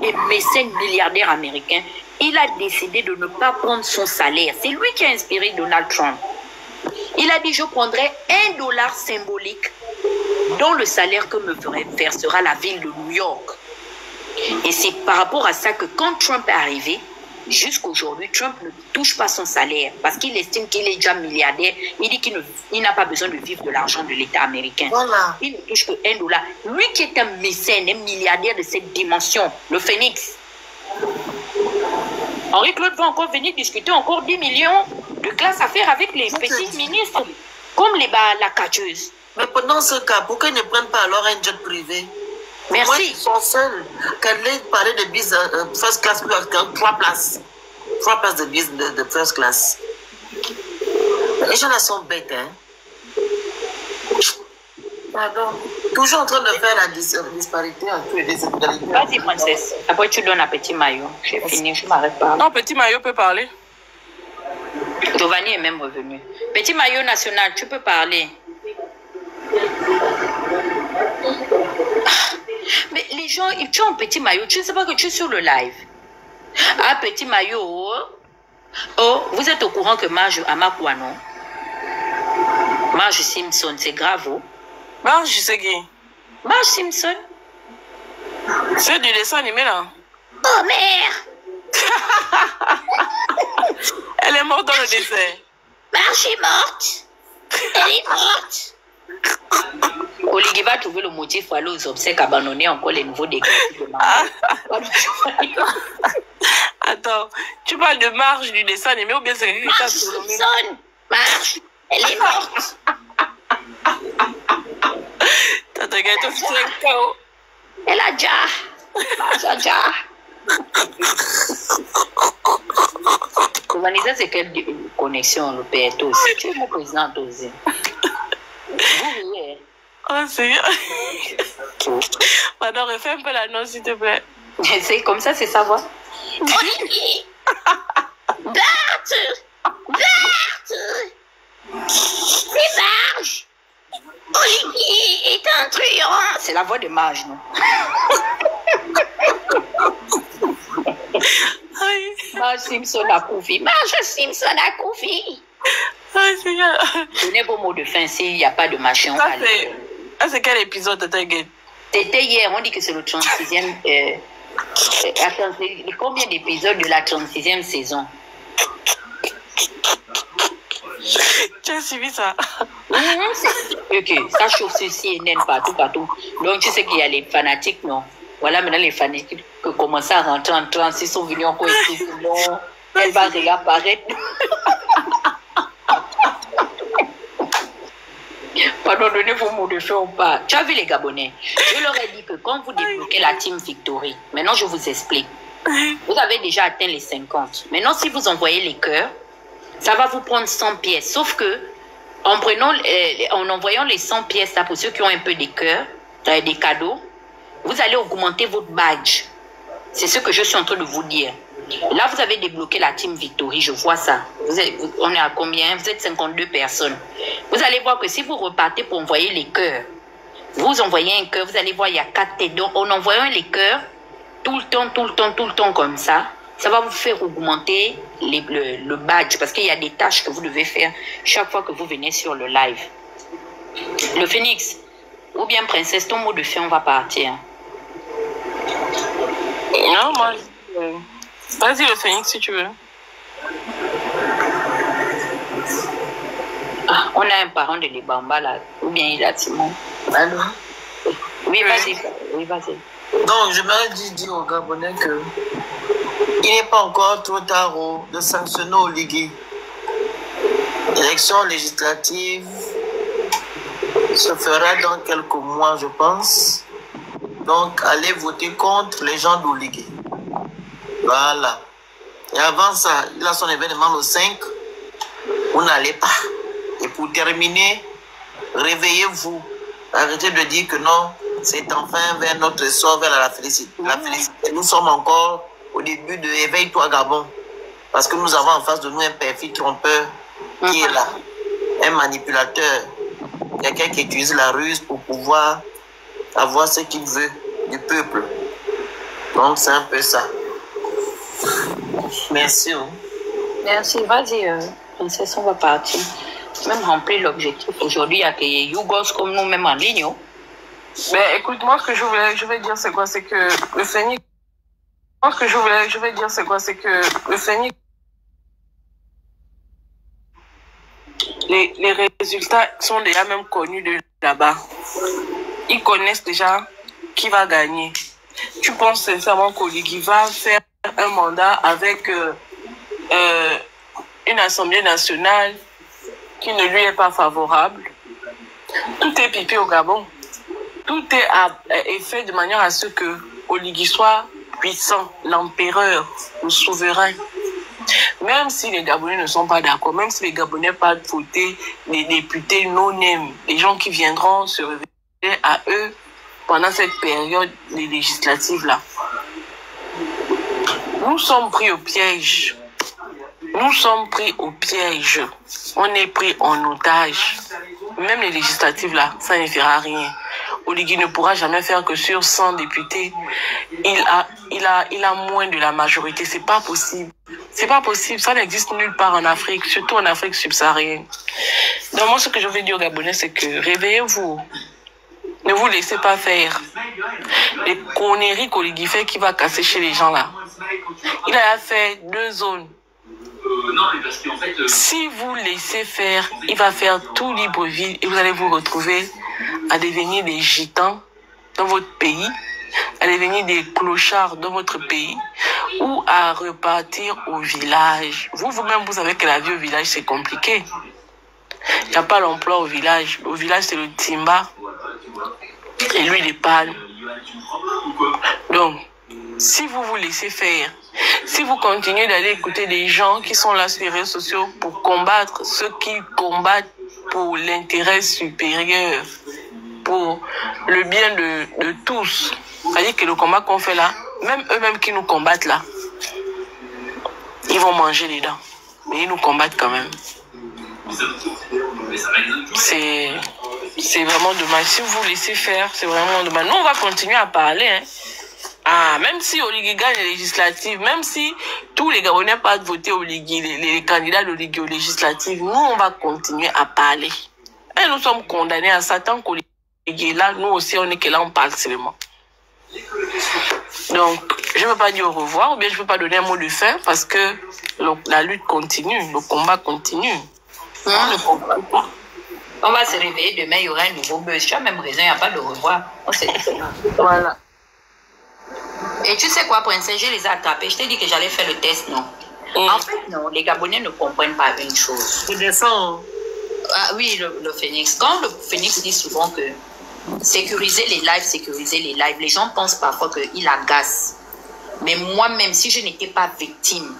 et mécène milliardaire américain? Il a décidé de ne pas prendre son salaire. C'est lui qui a inspiré Donald Trump. Il a dit, je prendrai $1 symbolique dont le salaire que me versera la ville de New York. Et c'est par rapport à ça que quand Trump est arrivé, jusqu'aujourd'hui, Trump ne touche pas son salaire parce qu'il estime qu'il est déjà milliardaire. Il dit qu'il n'a pas besoin de vivre de l'argent de l'État américain. Voilà. Il ne touche que $1. Lui qui est un mécène, un milliardaire de cette dimension, le Phénix. Henri-Claude va encore venir discuter encore 10 millions de classe à faire avec les petits ministres, comme la catcheuse. Mais pendant ce cas, pourquoi ils ne prennent pas alors un jet privé? Merci. Moi, ils sont seuls. Qu'elle ait parlé de business first class plus 3 places. 3 places de first class. Les gens là sont bêtes, hein. Pardon. Toujours en train de faire la disparité entre les inégalités. Vas-y, princesse. Après, tu donnes à Petit Maillot. J'ai fini, je m'arrête pas. Non, Petit Maillot peut parler. Giovanni est même revenu. Petit Maillot national, tu peux parler. Mais les gens, tu es en Petit Maillot, tu ne sais pas que tu es sur le live. Ah, Petit Maillot. Oh, vous êtes au courant que Marge Amakwa, non? Marge Simpson, c'est grave, oh. Marge, c'est qui? Marge Simpson. C'est du dessin animé, là. Oh, merde! Elle est morte dans le dessin. Marge est morte. Elle est morte. Oligui va trouver le motif pour aller aux obsèques, abandonner encore les nouveaux décors. Attends, tu parles de Marge du dessin animé ou bien c'est quelqu'un qui t'a surnommé? Marge, elle est morte. T'as gagné ton petit chaos. Elle a déjà. Marge a déjà. Vanessa, c'est quelle connexion le père aussi? Tu es mon président aussi. Vous riez. Oh, c'est Pardon, refais un peu l'annonce, s'il te plaît. C'est comme ça, c'est sa voix. Olivier! Bart! C'est Marge! Olivier est un truand! C'est la voix de Marge, non? Marge Simpson a couvé. Marge Simpson a couvé. Donnez vos mots de fin s'il n'y a pas de machin. C'est quel épisode, t'inquiète? C'était hier, on dit que c'est le 36e. Attends, combien d'épisodes de la 36e saison? Tu as suivi ça? Ok, ça chauffe sur CNN partout. Donc tu sais qu'il y a les fanatiques, non? Voilà, maintenant les fanatiques qui commencent à rentrer en transe, ils sont venus encore ici, non? Elle va réapparaître. Pardon, donnez vos mots de feu ou pas. Tu as vu les Gabonais? Je leur ai dit que quand vous débloquez la Team Victory, maintenant je vous explique. Vous avez déjà atteint les 50. Maintenant, si vous envoyez les cœurs, ça va vous prendre 100 pièces. Sauf que, en envoyant les 100 pièces, là, pour ceux qui ont un peu des cœurs, des cadeaux, vous allez augmenter votre badge. C'est ce que je suis en train de vous dire. Là, vous avez débloqué la Team Victory, je vois ça. On est à combien? Vous êtes 52 personnes. Vous allez voir que si vous repartez pour envoyer les cœurs, vous envoyez un cœur, vous allez voir, il y a 4 têtes. Donc, en envoyant les cœurs, tout le temps comme ça va vous faire augmenter le badge. Parce qu'il y a des tâches que vous devez faire chaque fois que vous venez sur le live. Le Phoenix, ou bien Princesse, ton mot de fin, on va partir. Non, moi... Vas-y, le Phoenix, si tu veux. Ah, on a un parent de Libamba là, ou bien il a Timon. Allô? Oui, vas-y. Oui, vas-y. Donc, je me dis aux Gabonais que il n'est pas encore trop tard de sanctionner Oligui. L'élection législative se fera dans quelques mois, je pense. Donc, allez voter contre les gens d'Oligui. Voilà. Et avant ça, il a son événement le 5. Vous n'allez pas. Et pour terminer, réveillez-vous. Arrêtez de dire que non, c'est enfin vers notre sort, vers la félicité. Nous sommes encore au début de Éveille-toi Gabon. Parce que nous avons en face de nous un perfide trompeur qui est là. Un manipulateur. Quelqu'un qui utilise la ruse pour pouvoir avoir ce qu'il veut du peuple. Donc c'est un peu ça. Merci. Merci, vas-y, princesse, on va partir. Même remplir l'objectif. Aujourd'hui, il y a que Yougos comme nous, même en ligne. Mais écoute, moi, ce que je vais dire, c'est quoi? C'est que le Phoenix... Moi, ce que je vais dire, c'est quoi? C'est que le Phoenix... Les résultats sont déjà même connus de là-bas. Ils connaissent déjà qui va gagner. Tu penses sincèrement qu'Oligui va faire un mandat avec une Assemblée nationale qui ne lui est pas favorable? Tout est pipé au Gabon. Tout est fait de manière à ce que Oligui soit puissant, l'empereur, le souverain. Même si les Gabonais ne sont pas d'accord, même si les Gabonais pas voté les députés non-name, les gens qui viendront se révéler à eux pendant cette période des législatives-là. Nous sommes pris au piège. Nous sommes pris au piège. On est pris en otage. Même les législatives là, ça ne fera rien. Oligui ne pourra jamais faire que sur 100 députés, il a moins de la majorité. C'est pas possible. C'est pas possible. Ça n'existe nulle part en Afrique, surtout en Afrique subsaharienne. Donc moi, ce que je veux dire aux Gabonais, c'est que réveillez-vous. Ne vous laissez pas faire les conneries qu'Oligui fait qui va casser chez les gens là. Il a fait 2 zones. Si vous laissez faire, il va faire tout Libreville et vous allez vous retrouver à devenir des gitans dans votre pays, à devenir des clochards dans votre pays ou à repartir au village. Vous-même, vous savez que la vie au village, c'est compliqué. Il n'y a pas l'emploi au village. Au village, c'est le timba et l'huile de palme. Donc, si vous vous laissez faire, si vous continuez d'aller écouter des gens qui sont là sur les réseaux sociaux pour combattre ceux qui combattent pour l'intérêt supérieur, pour le bien de tous, c'est-à-dire que le combat qu'on fait là, même eux-mêmes qui nous combattent là, ils vont manger les dents, mais ils nous combattent quand même. C'est vraiment dommage. Si vous vous laissez faire, c'est vraiment dommage. Nous, on va continuer à parler, hein. Ah, même si Oligui gagne les législatives, même si tous les Gabonais partent voter Oligui, les candidats d'Oligui aux législatives, nous, on va continuer à parler. Et nous sommes condamnés à ça. Tant qu'Oligui est là, nous aussi, on est que là, on parle seulement. Donc, je ne veux pas dire au revoir, ou bien je ne veux pas donner un mot de fin, parce que la lutte continue, le combat continue. On va se réveiller demain, il y aura un nouveau buzz. Tu as même raison, il n'y a pas de revoir. Voilà. Et tu sais quoi, Princesse, je les ai attrapés. Je t'ai dit que j'allais faire le test, non? En fait, non, les Gabonais ne comprennent pas une chose. Je descends. Ah oui, le Phoenix. Quand le Phoenix dit souvent que sécuriser les lives, les gens pensent parfois qu'il agace. Mais moi-même, si je n'étais pas victime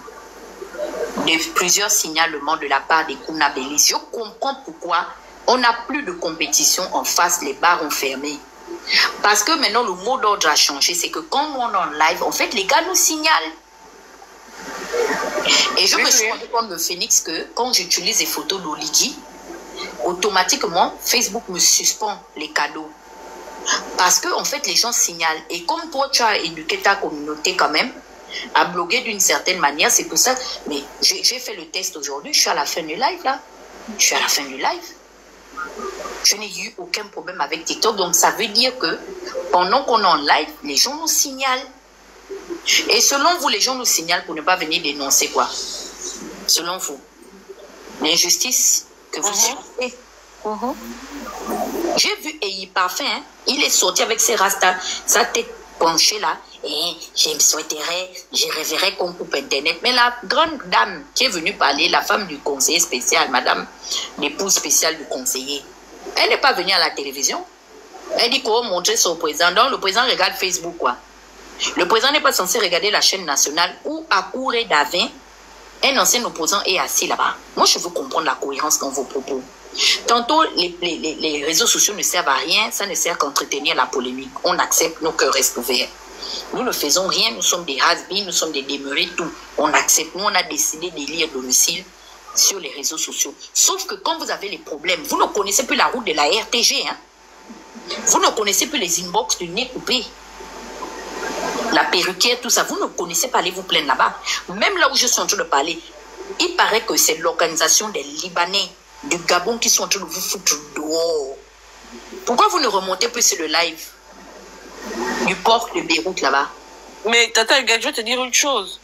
de plusieurs signalements de la part des Kounabélis, je comprends pourquoi on n'a plus de compétition en face, les bars ont fermé. Parce que maintenant, le mot d'ordre a changé. C'est que quand on est en live, en fait, les gars nous signalent. Et je me suis rendu compte de Phoenix que quand j'utilise les photos d'Oligui, automatiquement, Facebook me suspend les cadeaux. Parce que, en fait, les gens signalent. Et comme toi, tu as éduqué ta communauté quand même, à bloguer d'une certaine manière, c'est pour ça. Mais j'ai fait le test aujourd'hui, je suis à la fin du live, là. Je suis à la fin du live. Je n'ai eu aucun problème avec TikTok. Donc, ça veut dire que pendant qu'on est en live, les gens nous signalent. Et selon vous, les gens nous signalent pour ne pas venir dénoncer quoi? Selon vous, l'injustice que vous subissez. J'ai vu Eyi Parfum, hein? Il est sorti avec ses rastas, sa tête penchée là. Et je rêverais qu'on coupe Internet. Mais la grande dame qui est venue parler, la femme du conseiller spécial, madame, l'épouse spéciale du conseiller, elle n'est pas venue à la télévision. Elle dit qu'on va montrer son président. Donc le président regarde Facebook, quoi. Le président n'est pas censé regarder la chaîne nationale où, à Kouré d'Avin, un ancien opposant est assis là-bas. Moi, je veux comprendre la cohérence dans vos propos. Tantôt, les réseaux sociaux ne servent à rien, ça ne sert qu'à entretenir la polémique. On accepte, nos cœurs restent ouverts. Nous ne faisons rien, nous sommes des has-beens, nous sommes des demeurés, tout. On accepte. Nous, on a décidé d'élire domicile sur les réseaux sociaux. Sauf que quand vous avez les problèmes, vous ne connaissez plus la route de la RTG. Hein? Vous ne connaissez plus les inbox du nez coupé. La perruquière, tout ça, vous ne connaissez pas, allez vous plaindre là-bas. Même là où je suis en train de parler, il paraît que c'est l'organisation des Libanais du Gabon qui sont en train de vous foutre dehors. Pourquoi vous ne remontez plus sur le live du port de Beyrouth là-bas? Mais Tata, je vais te dire une chose.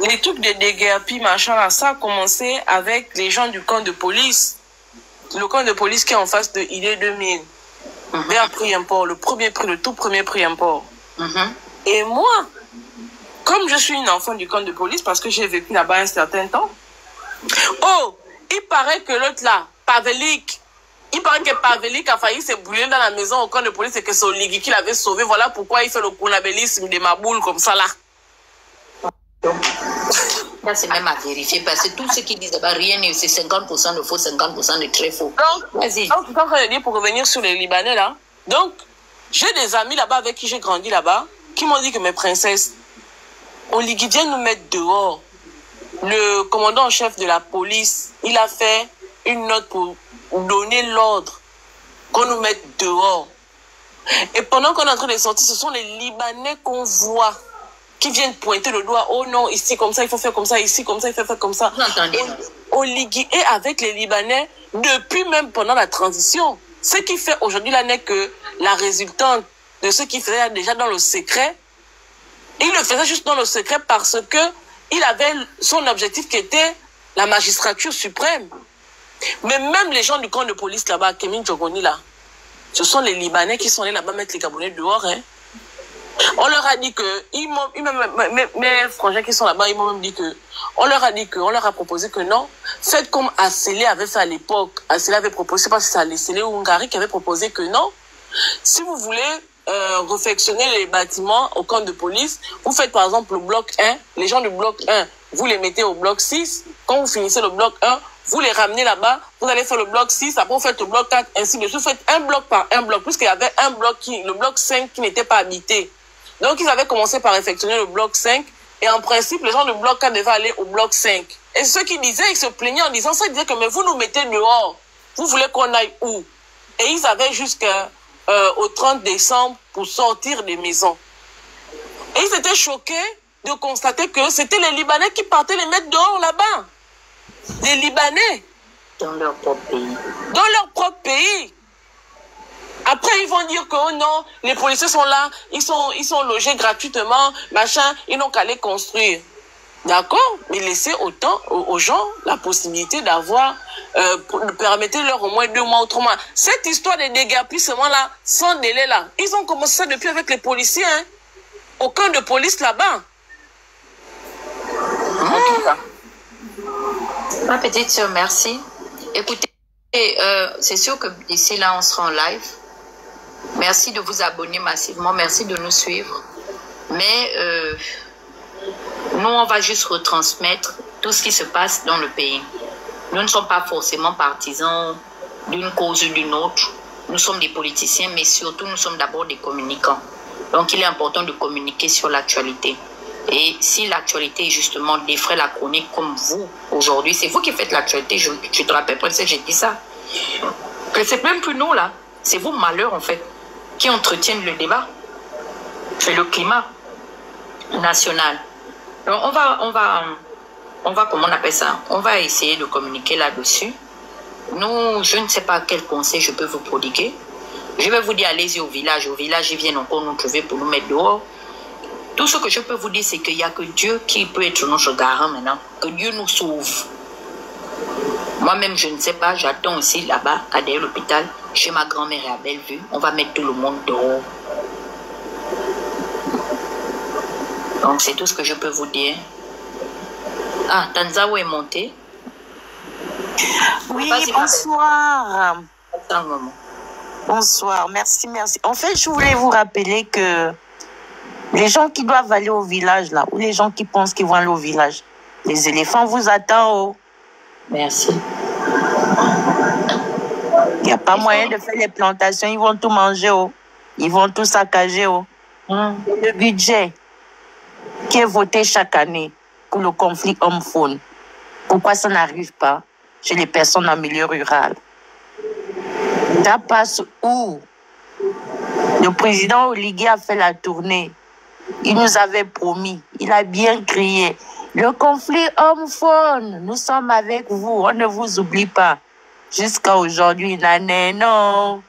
Les trucs de déguerpis, machin là, ça a commencé avec les gens du camp de police. Le camp de police qui est en face de ID 2000. Vers prix import, le tout premier prix import. Et moi, comme je suis une enfant du camp de police, parce que j'ai vécu là-bas un certain temps, oh, il paraît que l'autre là, Pavelik, il paraît que Pavelik a failli se brûler dans la maison au camp de police et que c'est Oligui qui l'avait sauvé. Voilà pourquoi il fait le kounabélisme de ma boule comme ça là. Ça, c'est même à vérifier parce que tous ceux qui disent rien, c'est 50% de faux, 50% de très faux. Donc, vas-y. Donc, quand je dis pour revenir sur les Libanais là, donc, j'ai des amis là-bas avec qui j'ai grandi là-bas, qui m'ont dit que mes princesses, Oligui vient nous mettre dehors. Le commandant en chef de la police, il a fait une note pour donner l'ordre qu'on nous mette dehors. Et pendant qu'on est en train de sortir, ce sont les Libanais qu'on voit qui viennent pointer le doigt. Oh non, ici comme ça, il faut faire comme ça, ici comme ça, il faut faire comme ça. Oligui est avec les Libanais depuis même pendant la transition. Ce qui fait aujourd'hui là n'est que la résultante de ce qu'il faisait déjà dans le secret. Il le faisait juste dans le secret parce que il avait son objectif qui était la magistrature suprême. Mais même les gens du camp de police là-bas, Kémine Djogoni là, ce sont les Libanais qui sont allés là-bas mettre les Gabonais dehors. Hein. On leur a dit que, mes frangins qui sont là-bas, ils m'ont même dit que, on leur a proposé que non, faites comme Assélé avait fait à l'époque. Assélé avait proposé, c'est pas si c'est Assélé ou Hongari qui avait proposé que non. Si vous voulez réfectionner les bâtiments au camp de police, vous faites par exemple le bloc 1, les gens du bloc 1, vous les mettez au bloc 6, quand vous finissez le bloc 1, vous les ramenez là-bas, vous allez faire le bloc 6, après vous faites le bloc 4, ainsi de suite. Vous faites un bloc par un bloc, puisqu'il y avait un bloc, le bloc 5 qui n'était pas habité. Donc ils avaient commencé par réfectionner le bloc 5, et en principe, les gens du bloc 4 devaient aller au bloc 5. Et ceux qui disaient, ils se plaignaient en disant ça, ils disaient que mais vous nous mettez dehors, vous voulez qu'on aille où? Et ils avaient jusqu'au 30 décembre pour sortir des maisons. Et ils étaient choqués de constater que c'était les Libanais qui partaient les mettre dehors là-bas. Les Libanais. Dans leur propre pays. Dans leur propre pays. Après, ils vont dire que oh non, les policiers sont là, ils sont logés gratuitement, machin, ils n'ont qu'à les construire. D'accord? Mais laissez autant aux gens la possibilité d'avoir, permettez-leur au moins 2 mois ou 3 mois. Cette histoire de déguerpissement là, sans délai là, ils ont commencé ça depuis avec les policiers, hein. Au camp de police là-bas. Ma petite soeur, merci. Écoutez, c'est sûr que d'ici là, on sera en live. Merci de vous abonner massivement, merci de nous suivre. Mais nous, on va juste retransmettre tout ce qui se passe dans le pays. Nous ne sommes pas forcément partisans d'une cause ou d'une autre. Nous sommes des politiciens, mais surtout, nous sommes d'abord des communicants. Donc, il est important de communiquer sur l'actualité. Et si l'actualité, justement, défraie la chronique comme vous, aujourd'hui, c'est vous qui faites l'actualité. Je te rappelle, Princesse, j'ai dit ça. Que c'est même plus nous, là. C'est vous, malheur, en fait, qui entretiennent le débat. C'est le climat national. Donc, on va, comment on appelle ça? On va essayer de communiquer là-dessus. Nous, je ne sais pas quel conseil je peux vous prodiguer. Je vais vous dire, allez-y au village. Au village, ils viennent encore nous trouver pour nous mettre dehors. Tout ce que je peux vous dire, c'est qu'il n'y a que Dieu qui peut être notre garant maintenant. Que Dieu nous sauve. Moi-même, je ne sais pas. J'attends aussi là-bas, à derrière l'hôpital, chez ma grand-mère et à Bellevue. On va mettre tout le monde dehors. Donc, c'est tout ce que je peux vous dire. Ah, Tanzao est monté. Oui, bonsoir. Bonsoir, merci. En fait, je voulais vous rappeler que les gens qui doivent aller au village, là, ou les gens qui pensent qu'ils vont aller au village, les éléphants vous attendent. Oh. Merci. Il n'y a pas moyen de faire les plantations, ils vont tout manger. Oh. Ils vont tout saccager. Oh. Le budget qui est voté chaque année pour le conflit homme-faune, pourquoi ça n'arrive pas chez les personnes en milieu rural? Ça passe où? Le président Oligui a fait la tournée. Il nous avait promis, il a bien crié. Le conflit homme-faune, nous sommes avec vous, on ne vous oublie pas. Jusqu'à aujourd'hui, non.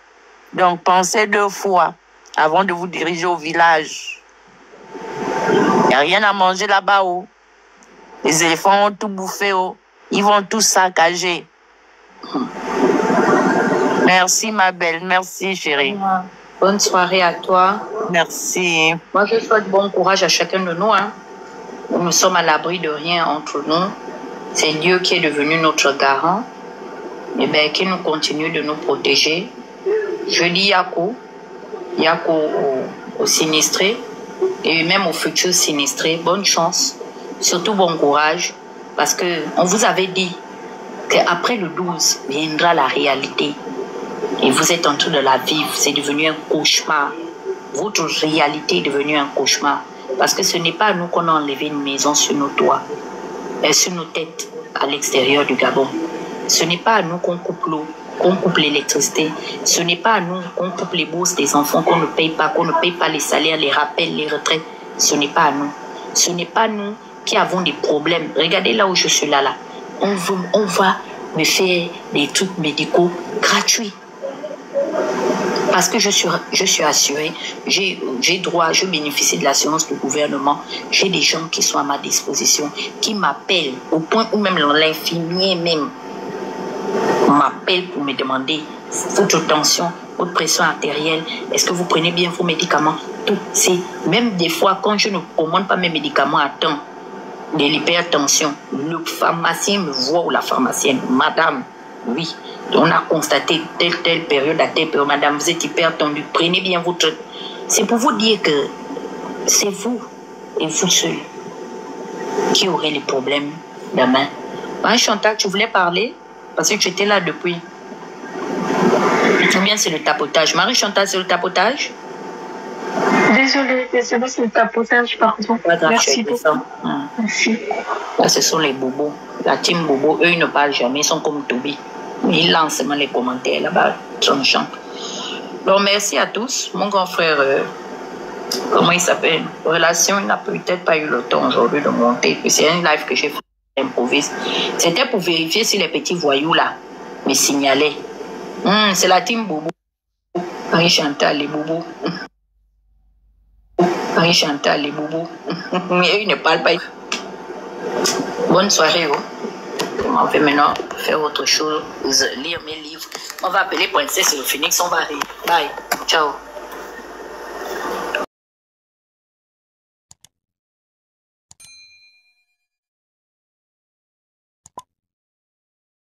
Donc pensez 2 fois avant de vous diriger au village. Il n'y a rien à manger là-bas. Oh. Les éléphants ont tout bouffé. Oh. Ils vont tout saccager. Merci ma belle, merci chérie. Bonne soirée à toi. Merci. Moi, je souhaite bon courage à chacun de nous. Hein. Nous sommes à l'abri de rien entre nous. C'est Dieu qui est devenu notre garant. Et bien, qui nous continue de nous protéger. Je dis Yako aux sinistrés et même aux futurs sinistrés. Bonne chance, surtout bon courage. Parce qu'on vous avait dit qu'après le 12 viendra la réalité. Et vous êtes en train de la vivre. C'est devenu un cauchemar. Votre réalité est devenue un cauchemar. Parce que ce n'est pas à nous qu'on a enlevé une maison sur nos toits, sur nos têtes à l'extérieur du Gabon. Ce n'est pas à nous qu'on coupe l'eau, qu'on coupe l'électricité. Ce n'est pas à nous qu'on coupe les bourses des enfants, qu'on ne paye pas les salaires, les rappels, les retraites. Ce n'est pas à nous. Ce n'est pas nous qui avons des problèmes. Regardez là où je suis là. On va me faire des trucs médicaux gratuits. Parce que je suis assurée, j'ai droit, je bénéficie de l'assurance du gouvernement. J'ai des gens qui sont à ma disposition, qui m'appellent, au point où même l'infirmier même m'appelle pour me demander votre tension, votre pression artérielle, est-ce que vous prenez bien vos médicaments? Tout, c'est même des fois quand je ne commande pas mes médicaments à temps, de l'hypertension, le pharmacien me voit ou la pharmacienne, madame, oui, on a constaté telle période à telle période, madame, vous êtes hyper tendue, prenez bien votre... C'est pour vous dire que c'est vous et vous seul qui aurez les problèmes demain. Chantal, tu voulais parler? Parce que tu étais là depuis. Ou bien c'est le tapotage. Marie-Chantal, c'est le tapotage? Désolée, c'est le tapotage, pardon. Merci beaucoup. Merci. Là, ce sont les bobos. La team bobo, eux, ils ne parlent jamais, ils sont comme Toby. Ils lancent seulement les commentaires là-bas, tranchant. Donc, merci à tous. Mon grand frère, comment il s'appelle? Relation, il n'a peut-être pas eu le temps aujourd'hui de monter. C'est un live que j'ai fait improvise. C'était pour vérifier si les petits voyous là me signalaient. C'est la team bobo. Marie-Chantal, les bobos. Marie-Chantal, les bobos. Mais ils ne parlent pas. Bonne soirée, On va maintenant faire autre chose, lire mes livres. On va appeler Princesse et le Phoenix, on va rire. Bye, ciao.